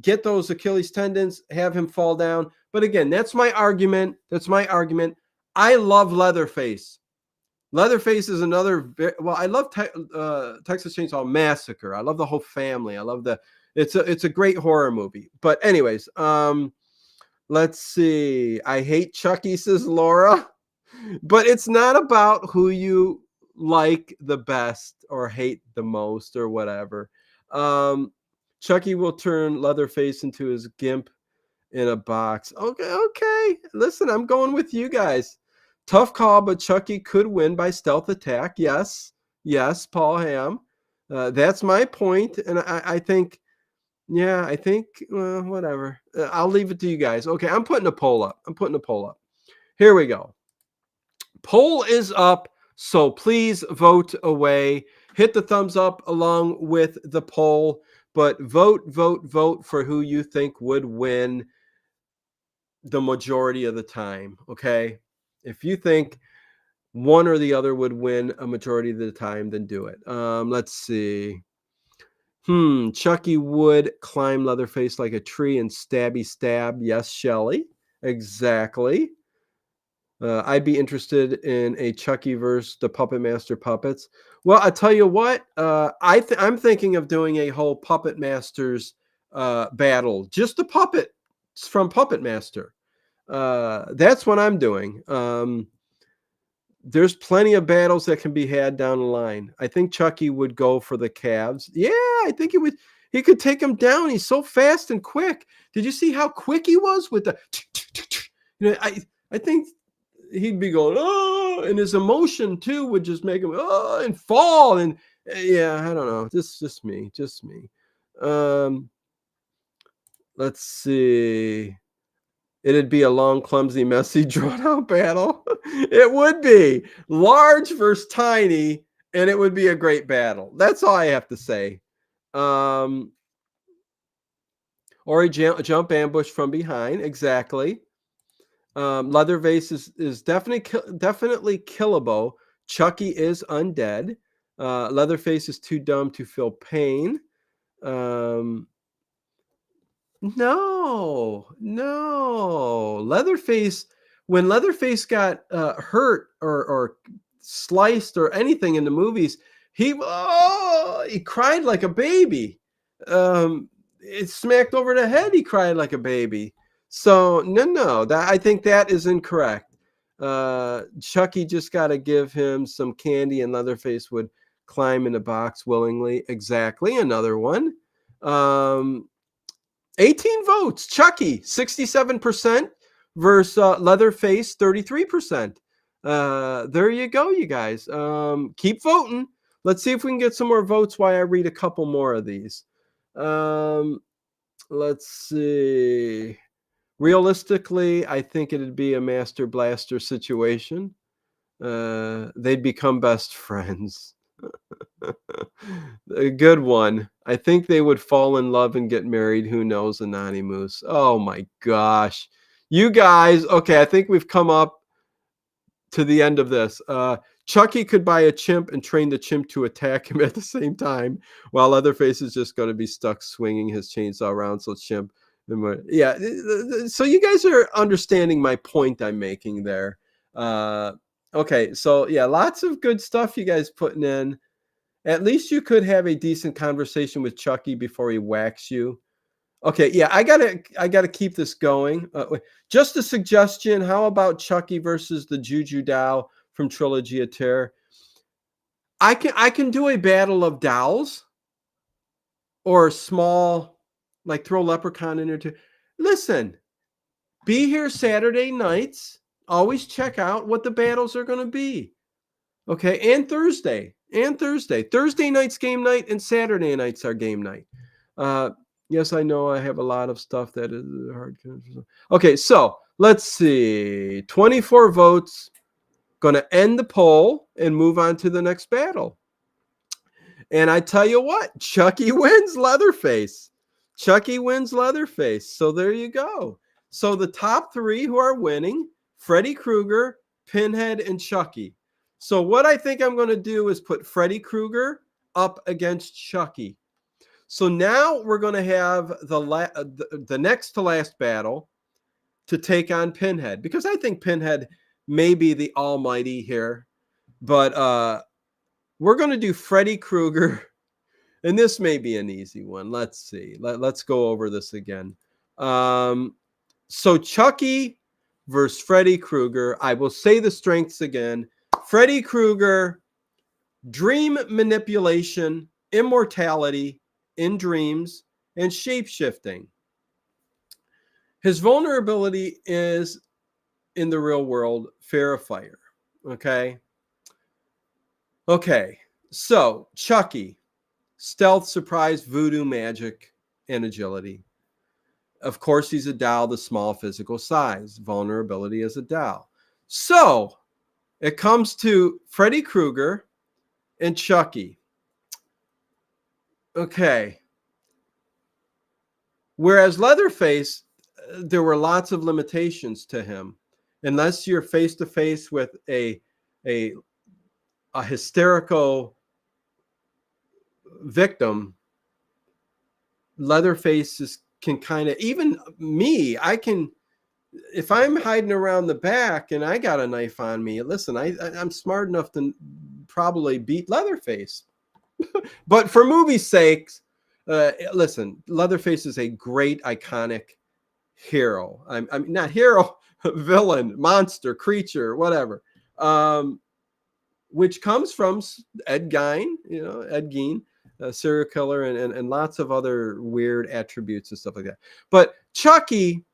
get those Achilles tendons, have him fall down. But again, that's my argument. I love Leatherface. Leatherface is another, I love Texas Chainsaw Massacre. I love the whole family. I love it's a great horror movie. But anyways, let's see. I hate Chucky, says Laura. But it's not about who you like the best or hate the most or whatever. Chucky will turn Leatherface into his gimp in a box. Okay. Listen, I'm going with you guys. Tough call, but Chucky could win by stealth attack. Yes, Paul Ham. That's my point, and I think, whatever. I'll leave it to you guys. Okay, I'm putting a poll up. Here we go. Poll is up, so please vote away. Hit the thumbs up along with the poll, but vote for who you think would win the majority of the time, okay? If you think one or the other would win a majority of the time, then do it. Let's see. Chucky would climb Leatherface like a tree and stab. Yes, Shelly. Exactly. I'd be interested in a Chucky versus the Puppet Master puppets. Well, I tell you what, I'm thinking of doing a whole Puppet Masters battle, just the puppet from Puppet Master. That's what I'm doing. There's plenty of battles that can be had down the line. I think Chucky would go for the calves. Yeah, I think he would. He could take him down. He's so fast and quick. Did you see how quick he was with the? I think he'd be going oh, and his emotion too would just make him oh and fall and yeah, I don't know. Just me, just me. Um, let's see. It'd be a long, clumsy, messy, drawn-out battle. It would be large versus tiny, and it would be a great battle. That's all I have to say. Um, or a jump ambush from behind. Exactly. Leatherface is definitely killable. Chucky is undead. Leatherface is too dumb to feel pain. No. Leatherface, when Leatherface got hurt or sliced or anything in the movies, he cried like a baby. It smacked over the head. He cried like a baby. So no, that I think that is incorrect. Chucky just got to give him some candy, and Leatherface would climb in the box willingly. Exactly, another one. 18 votes. Chucky, 67% versus Leatherface, 33%. There you go, you guys. Keep voting. Let's see if we can get some more votes while I read a couple more of these. Let's see. Realistically, I think it'd be a Master Blaster situation. They'd become best friends. A good one. I think they would fall in love and get married. Who knows? Anonymous. Oh my gosh. You guys, okay, I think we've come up to the end of this. Chucky could buy a chimp and train the chimp to attack him at the same time, while Leatherface is just going to be stuck swinging his chainsaw around. So chimp, yeah. So you guys are understanding my point I'm making there. Okay, so yeah, lots of good stuff you guys putting in. At least you could have a decent conversation with Chucky before he whacks you. Okay, yeah, I gotta keep this going. Just a suggestion: how about Chucky versus the Juju Doll from Trilogy of Terror? I can do a battle of dolls or a small, like throw Leprechaun in there too. Listen, be here Saturday nights. Always check out what the battles are going to be. Okay, and Thursday. Thursday night's game night, and Saturday night's our game night. Yes, I know I have a lot of stuff that is hard. Okay, so let's see. 24 votes. Going to end the poll and move on to the next battle. And I tell you what, Chucky wins Leatherface. Chucky wins Leatherface. So there you go. So the top three who are winning, Freddy Krueger, Pinhead, and Chucky. So what I think I'm going to do is put Freddy Krueger up against Chucky. So now we're going to have the next to last battle to take on Pinhead, because I think Pinhead may be the almighty here. But we're going to do Freddy Krueger, and this may be an easy one. Let's see. Let's go over this again. So Chucky versus Freddy Krueger. I will say the strengths again. Freddy Krueger, dream manipulation, immortality in dreams, and shape-shifting. His vulnerability is in the real world, fear of fire. Okay. So Chucky, stealth, surprise, voodoo, magic, and agility. Of course, he's a doll, the small physical size. Vulnerability as a doll. So it comes to Freddy Krueger and Chucky. Okay. Whereas Leatherface, there were lots of limitations to him. Unless you're face to face with a hysterical victim, Leatherface can kind of, even me, I can if I'm hiding around the back and I got a knife on me, listen, I'm smart enough to probably beat Leatherface. But for movie's sakes, listen, Leatherface is a great, iconic hero. I'm not hero, villain, monster, creature, whatever. Which comes from Ed Gein, Ed Gein, serial killer, and lots of other weird attributes and stuff like that. But Chucky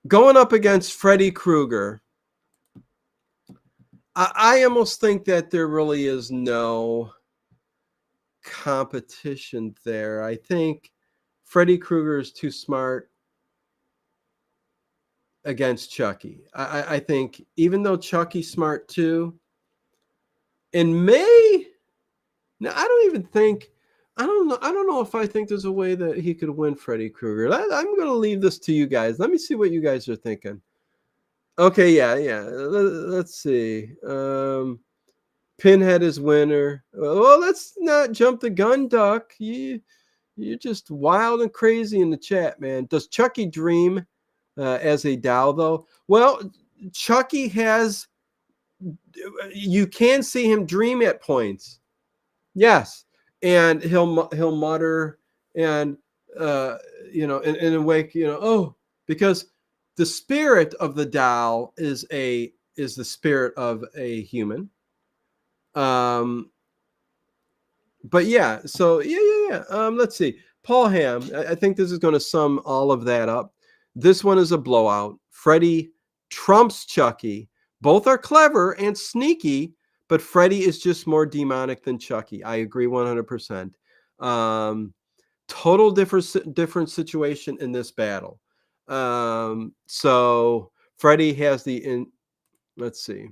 going up against Freddy Krueger, I almost think that there really is no competition there. I think Freddy Krueger is too smart against Chucky. I think even though Chucky's smart too, in May, now I don't even think I don't know. I don't know if I think there's a way that he could win Freddy Krueger. I'm going to leave this to you guys. Let me see what you guys are thinking. Okay, yeah. Let's see. Pinhead is winner. Well, let's not jump the gun, Duck. You're just wild and crazy in the chat, man. Does Chucky dream as a doll, though? Well, Chucky has. You can see him dream at points. Yes, and he'll mutter and in a wake, oh, because the spirit of the doll is the spirit of a human. But yeah, so yeah. Let's see. Paul Ham, I think this is going to sum all of that up. This one is a blowout. Freddy trumps Chucky. Both are clever and sneaky, but Freddy is just more demonic than Chucky. I agree 100%. Total different situation in this battle. So Freddy has let's see,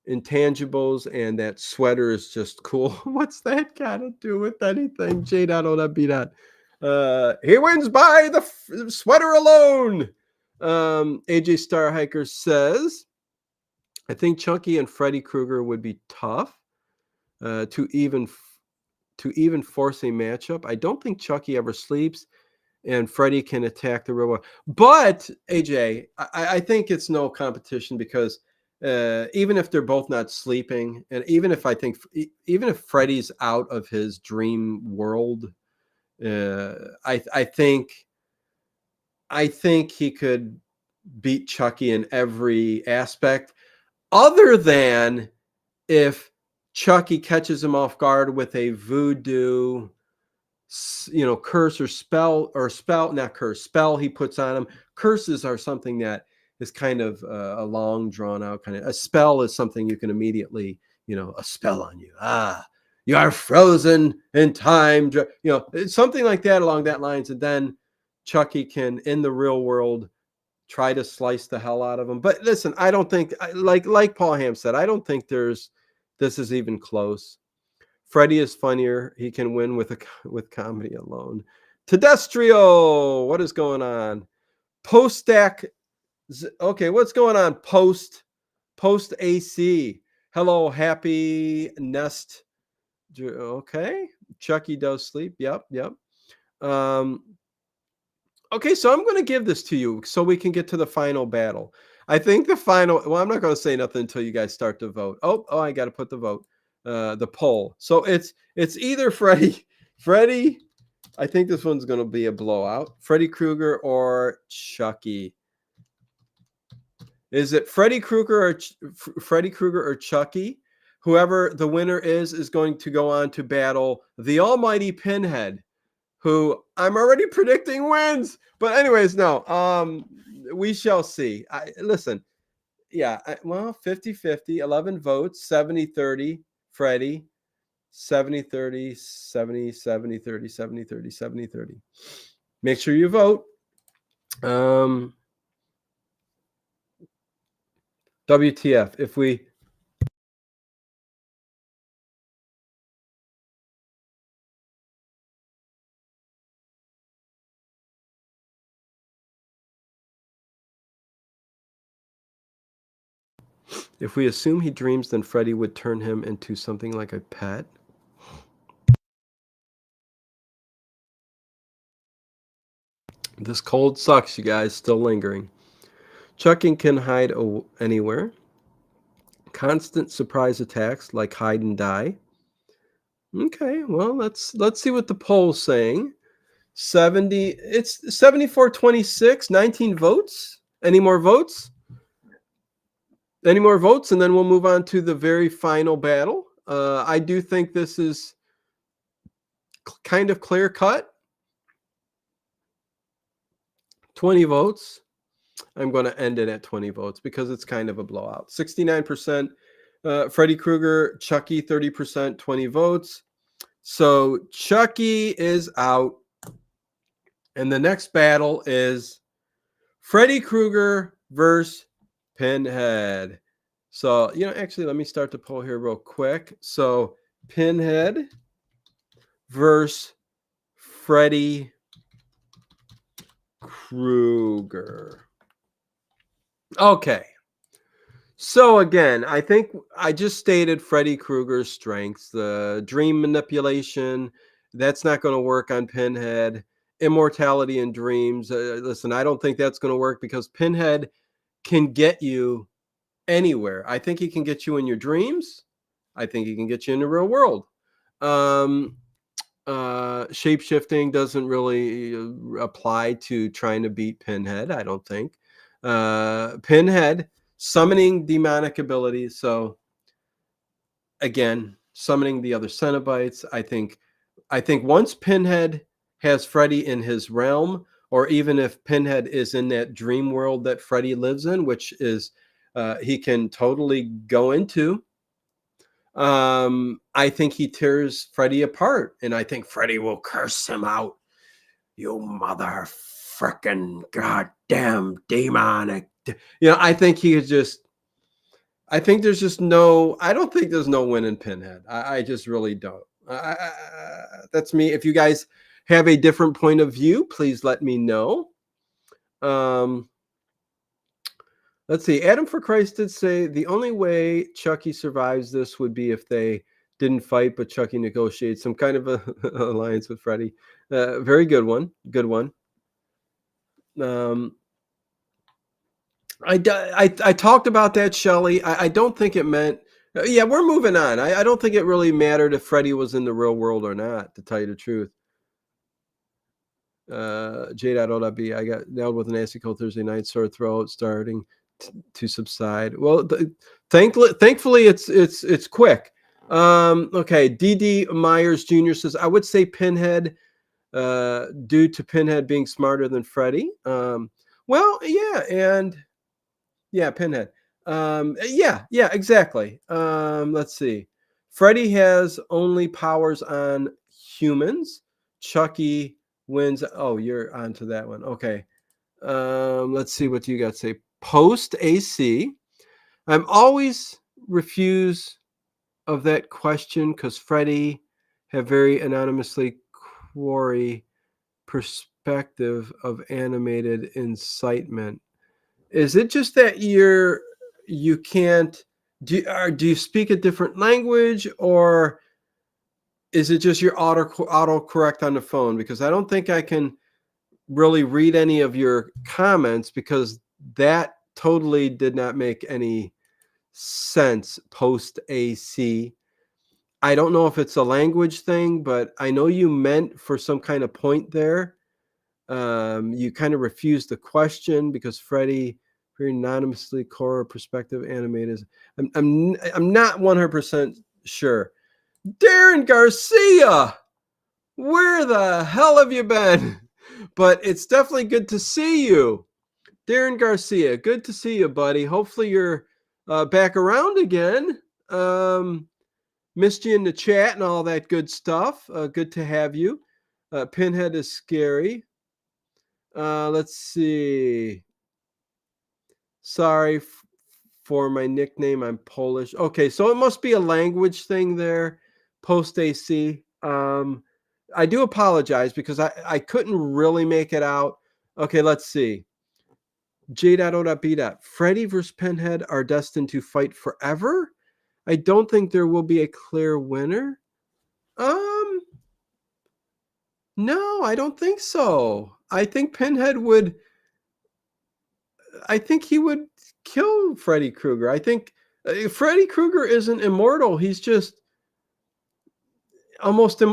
intangibles, and that sweater is just cool. What's that got to do with anything? J.O.W. He wins by the sweater alone. AJ Star Hiker says, I think Chucky and Freddy Krueger would be tough to even force a matchup. I don't think Chucky ever sleeps, and Freddy can attack the real world. But AJ, I think it's no competition because even if they're both not sleeping, and even if Freddy's out of his dream world, I think he could beat Chucky in every aspect, other than if Chucky catches him off guard with a voodoo curse or spell he puts on him. Curses are something that is kind of a long drawn out kind of. A spell is something you can immediately, a spell on you. You are frozen in time. It's something like that along that lines. And then Chucky can, in the real world, try to slice the hell out of him. But listen, I don't think, like Paul Ham said, I don't think this is even close. Freddy is funnier. He can win with comedy alone. Tedestrio, what is going on? Post stack. Okay, what's going on? Post AC. Hello, happy nest. Okay, Chucky does sleep. Yep. Okay, so I'm going to give this to you so we can get to the final battle. I think the final. Well, I'm not going to say nothing until you guys start to vote. Oh, I got to put the vote. The poll. So it's either Freddy. I think this one's going to be a blowout. Freddy Krueger or Chucky. Is it Freddy Krueger or Chucky? Whoever the winner is going to go on to battle the almighty Pinhead, who I'm already predicting wins. But anyways, no. We shall see. Listen. Yeah, 50-50, 11 votes, 70-30, Freddy, 70-30, 70-30, 70-30, 70-30. Make sure you vote. WTF, if we assume he dreams, then Freddy would turn him into something like a pet. This cold sucks, you guys. Still lingering. Chucky can hide anywhere. Constant surprise attacks like hide and die. Okay, well, let's see what the poll's saying. 70, it's 74-26, 19 votes. Any more votes? Any more votes? And then we'll move on to the very final battle. I do think this is kind of clear cut. 20 votes. I'm going to end it at 20 votes because it's kind of a blowout. 69% Freddy Krueger, Chucky 30%, 20 votes. So Chucky is out. And the next battle is Freddy Krueger versus Pinhead. So, actually, let me start the poll here real quick. So Pinhead versus Freddy Krueger. Okay. So again, I think I just stated Freddy Krueger's strengths. The dream manipulation, that's not going to work on Pinhead. Immortality in dreams. Listen, I don't think that's going to work because Pinhead can get you anywhere. I think he can get you in your dreams. I think he can get you in the real world. Shape-shifting doesn't really apply to trying to beat Pinhead, I don't think. Pinhead, summoning demonic abilities. So again, summoning the other Cenobites. I think once Pinhead has Freddy in his realm, or even if Pinhead is in that dream world that Freddy lives in, which is he can totally go into, I think he tears Freddy apart, and I think Freddy will curse him out. You mother frickin' goddamn demonic. I think he is just. I think there's just no. I don't think there's no win in Pinhead. I just really don't. That's me. If you guys have a different point of view, please let me know. Let's see. Adam for Christ did say the only way Chucky survives this would be if they didn't fight, but Chucky negotiates some kind of a alliance with Freddy. Very good one. Good one. I talked about that, Shelley. I don't think it meant. Yeah, we're moving on. I don't think it really mattered if Freddy was in the real world or not, to tell you the truth. J.O.B. I got nailed with a nasty cold Thursday night, sore throat, starting to subside. Well, thankfully, it's quick. Okay, D.D. Myers Jr. says, I would say Pinhead, due to Pinhead being smarter than Freddy. Well, yeah, and yeah, Pinhead. Yeah, exactly. Let's see. Freddy has only powers on humans. Chucky wins. Oh, you're onto that one. Okay. Let's see what you got to say. Post AC. I'm always refuse of that question because Freddy have very anonymously quarry perspective of animated incitement. Is it just that you can't do you speak a different language, or is it just your auto correct on the phone? Because I don't think I can really read any of your comments because that totally did not make any sense post AC. I don't know if it's a language thing, but I know you meant for some kind of point there. You kind of refused the question because Freddy very anonymously core perspective animators. I'm not 100% sure. Darren Garcia, where the hell have you been? But it's definitely good to see you. Darren Garcia, good to see you, buddy. Hopefully you're back around again. Missed you in the chat and all that good stuff. Good to have you. Pinhead is scary. Let's see. Sorry for my nickname. I'm Polish. Okay, so it must be a language thing there. Post AC. I do apologize because I couldn't really make it out. Okay, let's see. J.O.B. Freddy versus Pinhead are destined to fight forever. I don't think there will be a clear winner. No, I don't think so. I think Pinhead would. I think he would kill Freddy Krueger. I think Freddy Krueger isn't immortal. He's just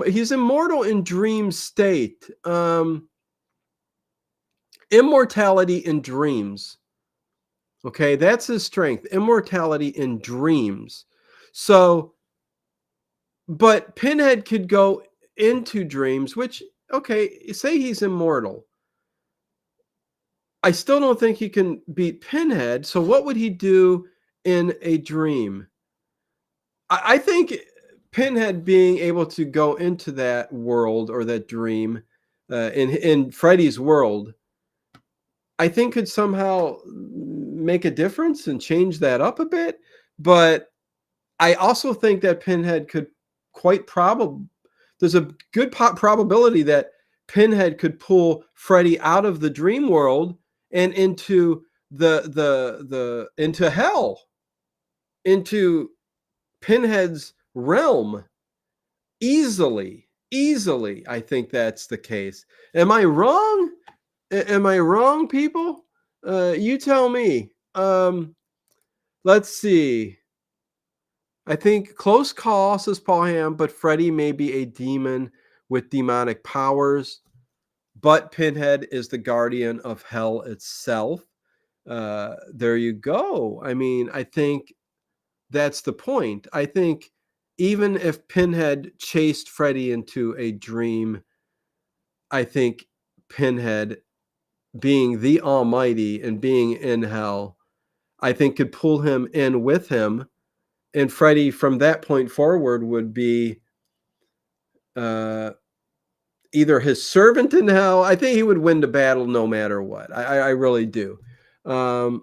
he's immortal in dream state. Immortality in dreams. Okay, that's his strength. Immortality in dreams. So, but Pinhead could go into dreams, which, okay, say he's immortal. I still don't think he can beat Pinhead. So, what would he do in a dream? I think Pinhead being able to go into that world or that dream in Freddy's world, I think could somehow make a difference and change that up a bit. But I also think that Pinhead could quite probably, there's a good probability that Pinhead could pull Freddy out of the dream world and into into hell, into Pinhead's realm easily. Easily, I think that's the case. Am I wrong? Am I wrong, people? You tell me. Let's see. I think close call, says Paul Ham, but Freddy may be a demon with demonic powers, but Pinhead is the guardian of hell itself. There you go. I mean, I think that's the point. I think even if Pinhead chased Freddy into a dream, I think Pinhead, being the Almighty and being in hell, I think could pull him in with him. And Freddy, from that point forward, would be either his servant in hell. I think he would win the battle no matter what. I really do. I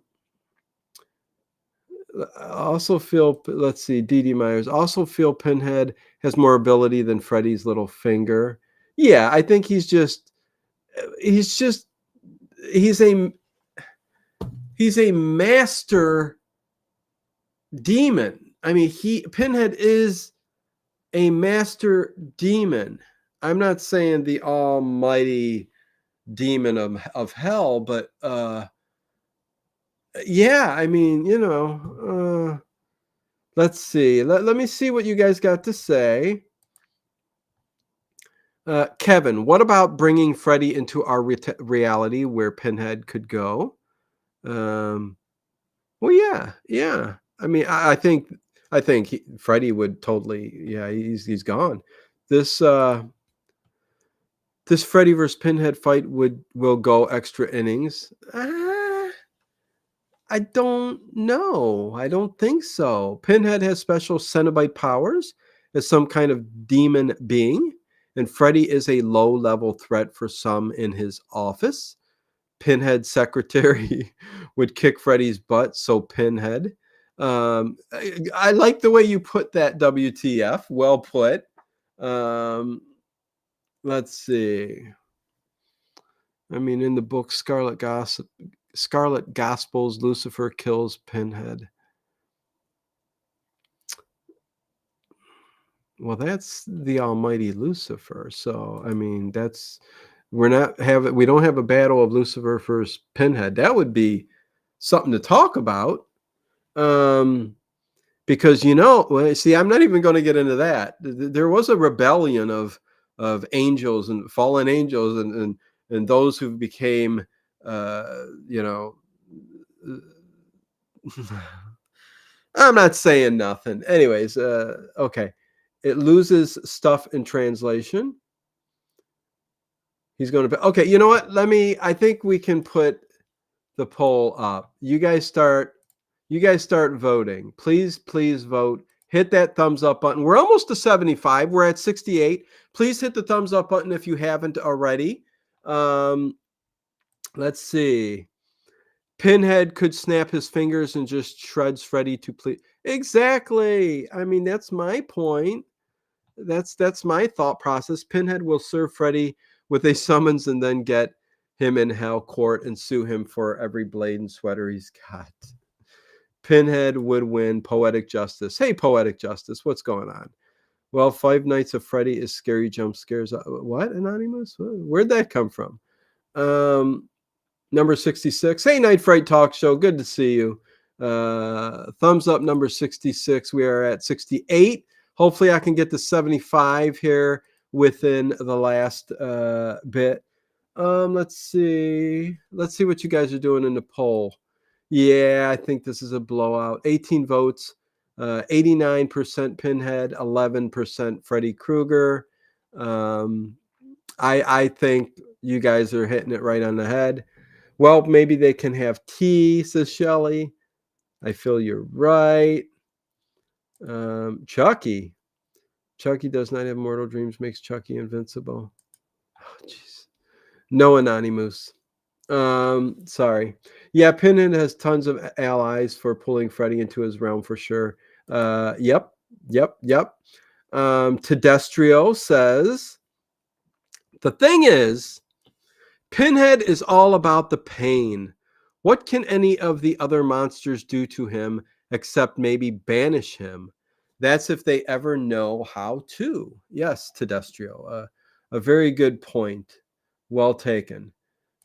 also feel, let's see, D.D. Myers, also feel Pinhead has more ability than Freddy's little finger. Yeah, I think he's a master demon. I mean, Pinhead is a master demon. I'm not saying the almighty demon of hell, but yeah, I mean, let's see. Let me see what you guys got to say. Kevin, what about bringing Freddy into our reality where Pinhead could go? Well, yeah. I mean, I think Freddy would totally. Yeah, he's gone. This this Freddy versus Pinhead fight will go extra innings. I don't know. I don't think so. Pinhead has special Cenobite powers as some kind of demon being, and Freddy is a low-level threat for some in his office. Pinhead's secretary would kick Freddy's butt, so Pinhead. I like the way you put that, WTF. Well put. Let's see. I mean, in the book Scarlet Gospels, Lucifer kills Pinhead. Well, that's the almighty Lucifer. So, I mean, we don't have a battle of Lucifer versus Pinhead. That would be something to talk about. Because see, I'm not even going to get into that. There was a rebellion of angels and fallen angels and those who became I'm not saying nothing. Anyways, okay. It loses stuff in translation. He's going to be okay. You know what? I think we can put the poll up. You guys start voting. Please vote. Hit that thumbs up button. We're almost to 75. We're at 68. Please hit the thumbs up button if you haven't already. Let's see. Pinhead could snap his fingers and just shreds Freddy to please. Exactly. I mean, that's my point. That's my thought process. Pinhead will serve Freddy with a summons and then get him in hell court and sue him for every blade and sweater he's got. Pinhead would win. Poetic justice. Hey, Poetic Justice, what's going on? Well, Five Nights at Freddy is scary jump scares. What, Anonymous? Where'd that come from? Number 66. Hey, Night Fright Talk Show. Good to see you. Thumbs up, number 66. We are at 68. Hopefully I can get to 75 here within the last bit. Let's see. Let's see what you guys are doing in the poll. Yeah, I think this is a blowout. 18 votes. 89% Pinhead, 11% Freddy Krueger. I think you guys are hitting it right on the head. Well, maybe they can have tea, says Shelly. I feel you're right. Chucky. Chucky does not have mortal dreams, makes Chucky invincible. Oh, jeez. No Anonymous. Sorry. Yeah, Pinhead has tons of allies for pulling Freddy into his realm for sure. Yep. Tedestrio says, the thing is, Pinhead is all about the pain. What can any of the other monsters do to him except maybe banish him? That's if they ever know how to. Yes, Tedestrio. A very good point. Well taken.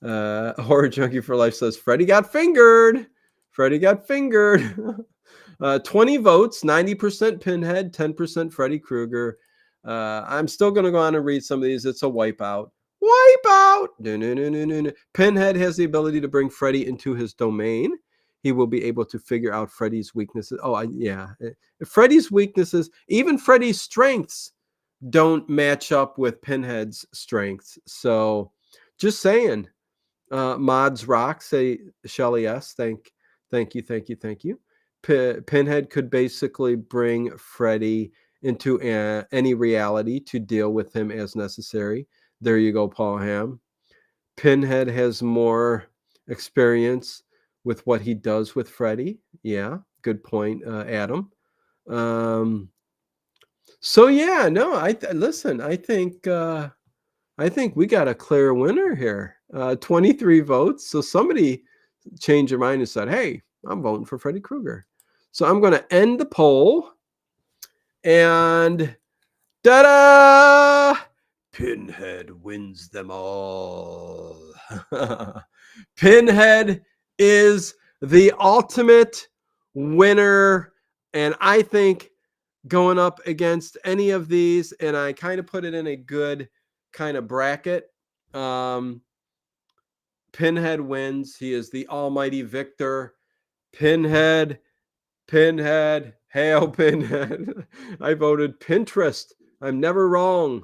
Horror Junkie for Life says, Freddy got fingered. Freddy got fingered. 20 votes, 90% Pinhead, 10% Freddy Krueger. I'm still going to go on and read some of these. It's a wipeout. Wipeout! No. Pinhead has the ability to bring Freddy into his domain. He will be able to figure out Freddy's weaknesses. Yeah. Freddy's weaknesses, even Freddy's strengths, don't match up with Pinhead's strengths. So, just saying. Mods Rock, say Shelly S. Thank you. Pinhead could basically bring Freddy into any reality to deal with him as necessary. There you go, Paul Ham. Pinhead has more experience with what he does with Freddy. Yeah, good point, Adam. So yeah, no, listen. I think we got a clear winner here. 23 votes. So somebody changed their mind and said, "Hey, I'm voting for Freddy Krueger." So I'm going to end the poll, and ta-da! Pinhead wins them all. Pinhead is the ultimate winner, and I think going up against any of these, and I kind of put it in a good kind of bracket. Pinhead wins. He is the almighty victor. Pinhead, hail Pinhead. I voted Pinterest. I'm never wrong.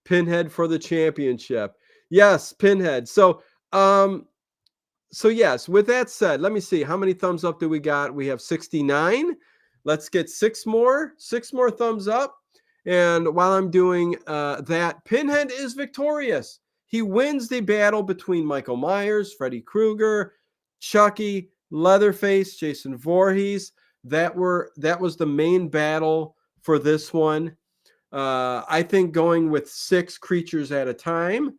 Pinhead for the championship. Yes, Pinhead. So yes, with that said, let me see. How many thumbs up do we got? We have 69. Let's get six more thumbs up. And while I'm doing that, Pinhead is victorious. He wins the battle between Michael Myers, Freddy Krueger, Chucky, Leatherface, Jason Voorhees. That was the main battle for this one. I think going with 6 creatures at a time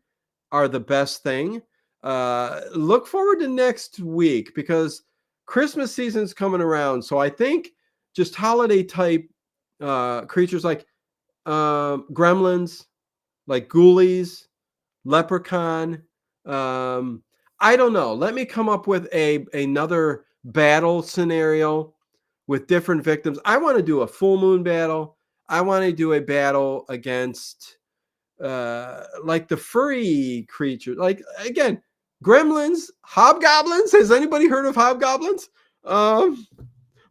are the best thing. Look forward to next week because Christmas season's coming around. So I think just holiday type creatures like gremlins, like ghoulies, leprechaun. I don't know. Let me come up with another battle scenario with different victims. I want to do a full moon battle. I want to do a battle against like the furry creature. Like again, gremlins, hobgoblins. Has anybody heard of hobgoblins?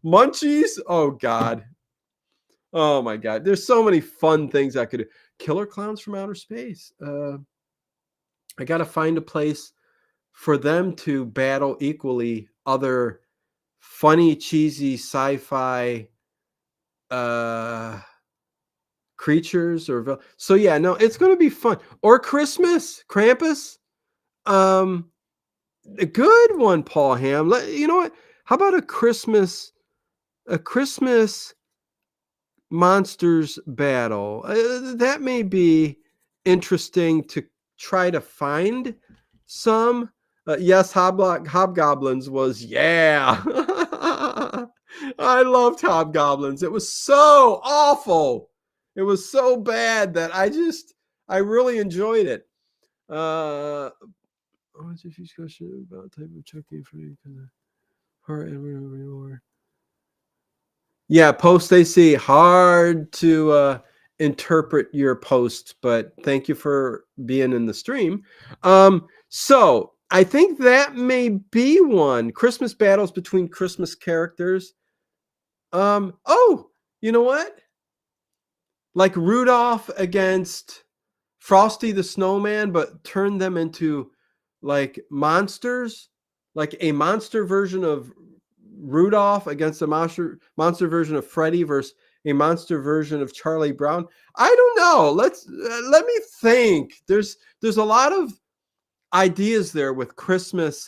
Munchies. Oh God. Oh my God. There's so many fun things I could do. Killer clowns from outer space. I got to find a place for them to battle equally other funny, cheesy sci-fi creatures or so yeah, no, it's going to be fun. Or Christmas, Krampus. A good one, Paul Ham. You know what? How about a Christmas monsters battle? That may be interesting to try to find some. Yes, Hobgoblins was, yeah. I loved Hobgoblins. It was so awful. It was so bad that I really enjoyed it. what's your first question about type of Chucky and Freddy? Heart and reward. Yeah, post AC, hard to interpret your post, but thank you for being in the stream. So I think that may be one. Christmas battles between Christmas characters. Oh, you know what? Like Rudolph against Frosty the Snowman, but turn them into like monsters, like a monster version of Rudolph against a monster version of Freddy versus a monster version of Charlie Brown. I don't know. Let me think. There's a lot of ideas there with Christmas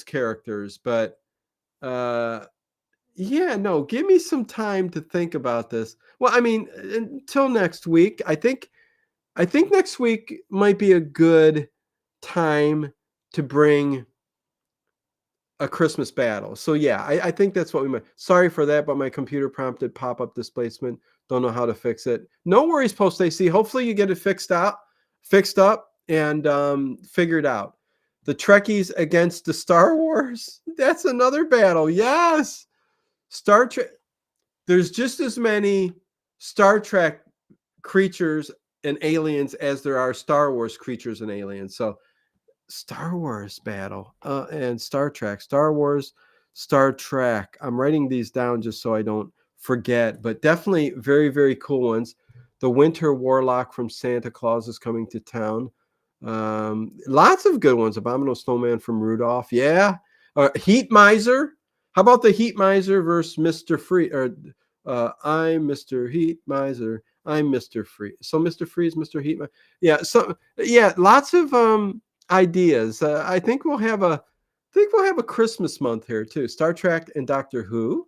characters, but yeah, no, give me some time to think about this. Well, I mean, until next week. I think next week might be a good time to bring a Christmas battle. So yeah, I think that's what we might. Sorry for that, but my computer prompted pop-up displacement. Don't know how to fix it. No worries, Post AC. Hopefully you get it fixed up, and figured out. The Trekkies against the Star Wars. That's another battle. Yes, Star Trek. There's just as many Star Trek creatures and aliens as there are Star Wars creatures and aliens. So Star Wars battle and Star Trek, Star Wars, Star Trek. I'm writing these down just so I don't forget, but definitely very, very cool ones. The Winter Warlock from Santa Claus is coming to town. Lots of good ones. Abominable Snowman from Rudolph. Yeah. Heat Miser. How about the Heat Miser versus Mr. Free? Or I'm Mr. Heat Miser. I'm Mr. Free. So Mr. Free is Mr. Heat Miser. Yeah. So yeah, lots of ideas. I think we'll have a Christmas month here too. Star Trek and Doctor Who.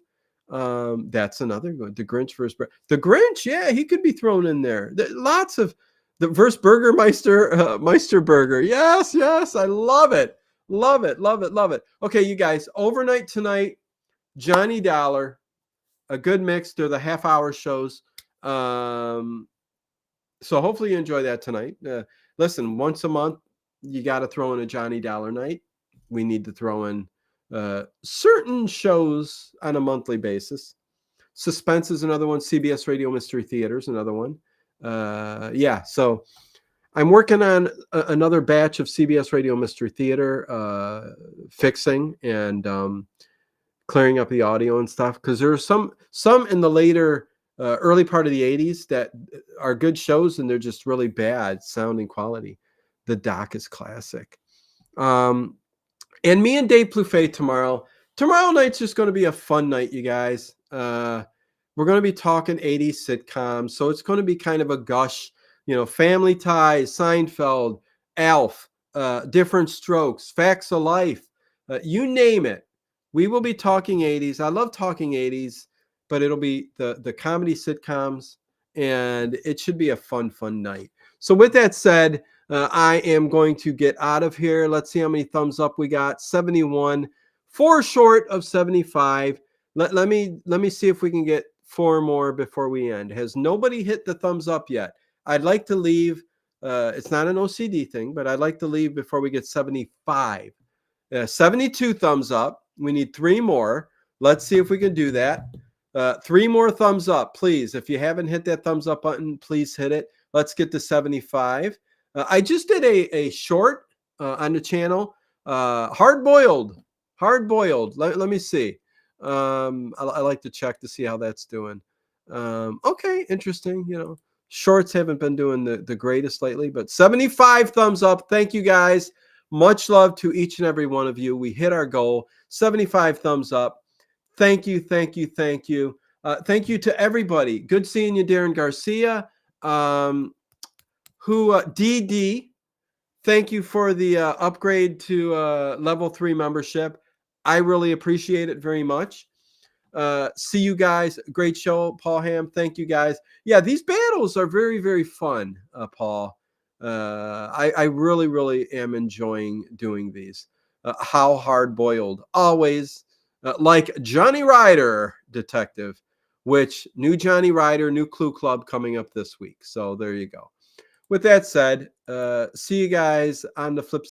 That's another one. The Grinch versus the Grinch. Yeah, he could be thrown in there. Lots of the versus Burgermeister, Meisterburger. Yes, yes, I love it. Love it, love it, love it. Okay, you guys, overnight tonight, Johnny Dollar, a good mix. They're the half-hour shows. So hopefully you enjoy that tonight. Listen, once a month, you got to throw in a Johnny Dollar night. We need to throw in certain shows on a monthly basis. Suspense is another one. CBS Radio Mystery Theater is another one. Yeah, so I'm working on another batch of CBS Radio Mystery Theater fixing and clearing up the audio and stuff, because there are some in the later early part of the 80s that are good shows and they're just really bad sounding quality. The Doc is classic. And me and Dave Plouffe tomorrow night's just going to be a fun night, you guys. We're going to be talking 80s sitcoms, so it's going to be kind of a gush, Family Ties, Seinfeld, Alf, Different Strokes, Facts of Life, you name it. We will be talking 80s. I love talking 80s, but it'll be the comedy sitcoms, and it should be a fun night. So with that said, I am going to get out of here. Let's see how many thumbs up we got. 71, 4 short of 75. Let me see if we can get 4 more before we end. Has nobody hit the thumbs up yet? I'd like to leave. It's not an OCD thing, but I'd like to leave before we get 75. 72 thumbs up. We need 3 more. Let's see if we can do that. 3 more thumbs up, please. If you haven't hit that thumbs up button, please hit it. Let's get to 75. I just did a short on the channel. Hard boiled. Let me see. I like to check to see how that's doing. Okay, interesting. Shorts haven't been doing the greatest lately, but 75 thumbs up. Thank you guys. Much love to each and every one of you. We hit our goal. 75 thumbs up. Thank you. Thank you to everybody. Good seeing you, Darren Garcia. DD, thank you for the upgrade to level 3 membership. I really appreciate it very much. See you guys. Great show, Paul Ham. Thank you guys. Yeah, these battles are very, very fun, Paul. I really, really am enjoying doing these. How hard boiled. Always like Johnny Ryder, detective, which new Johnny Ryder, new Clue Club coming up this week. So there you go. with that said, see you guys on the flip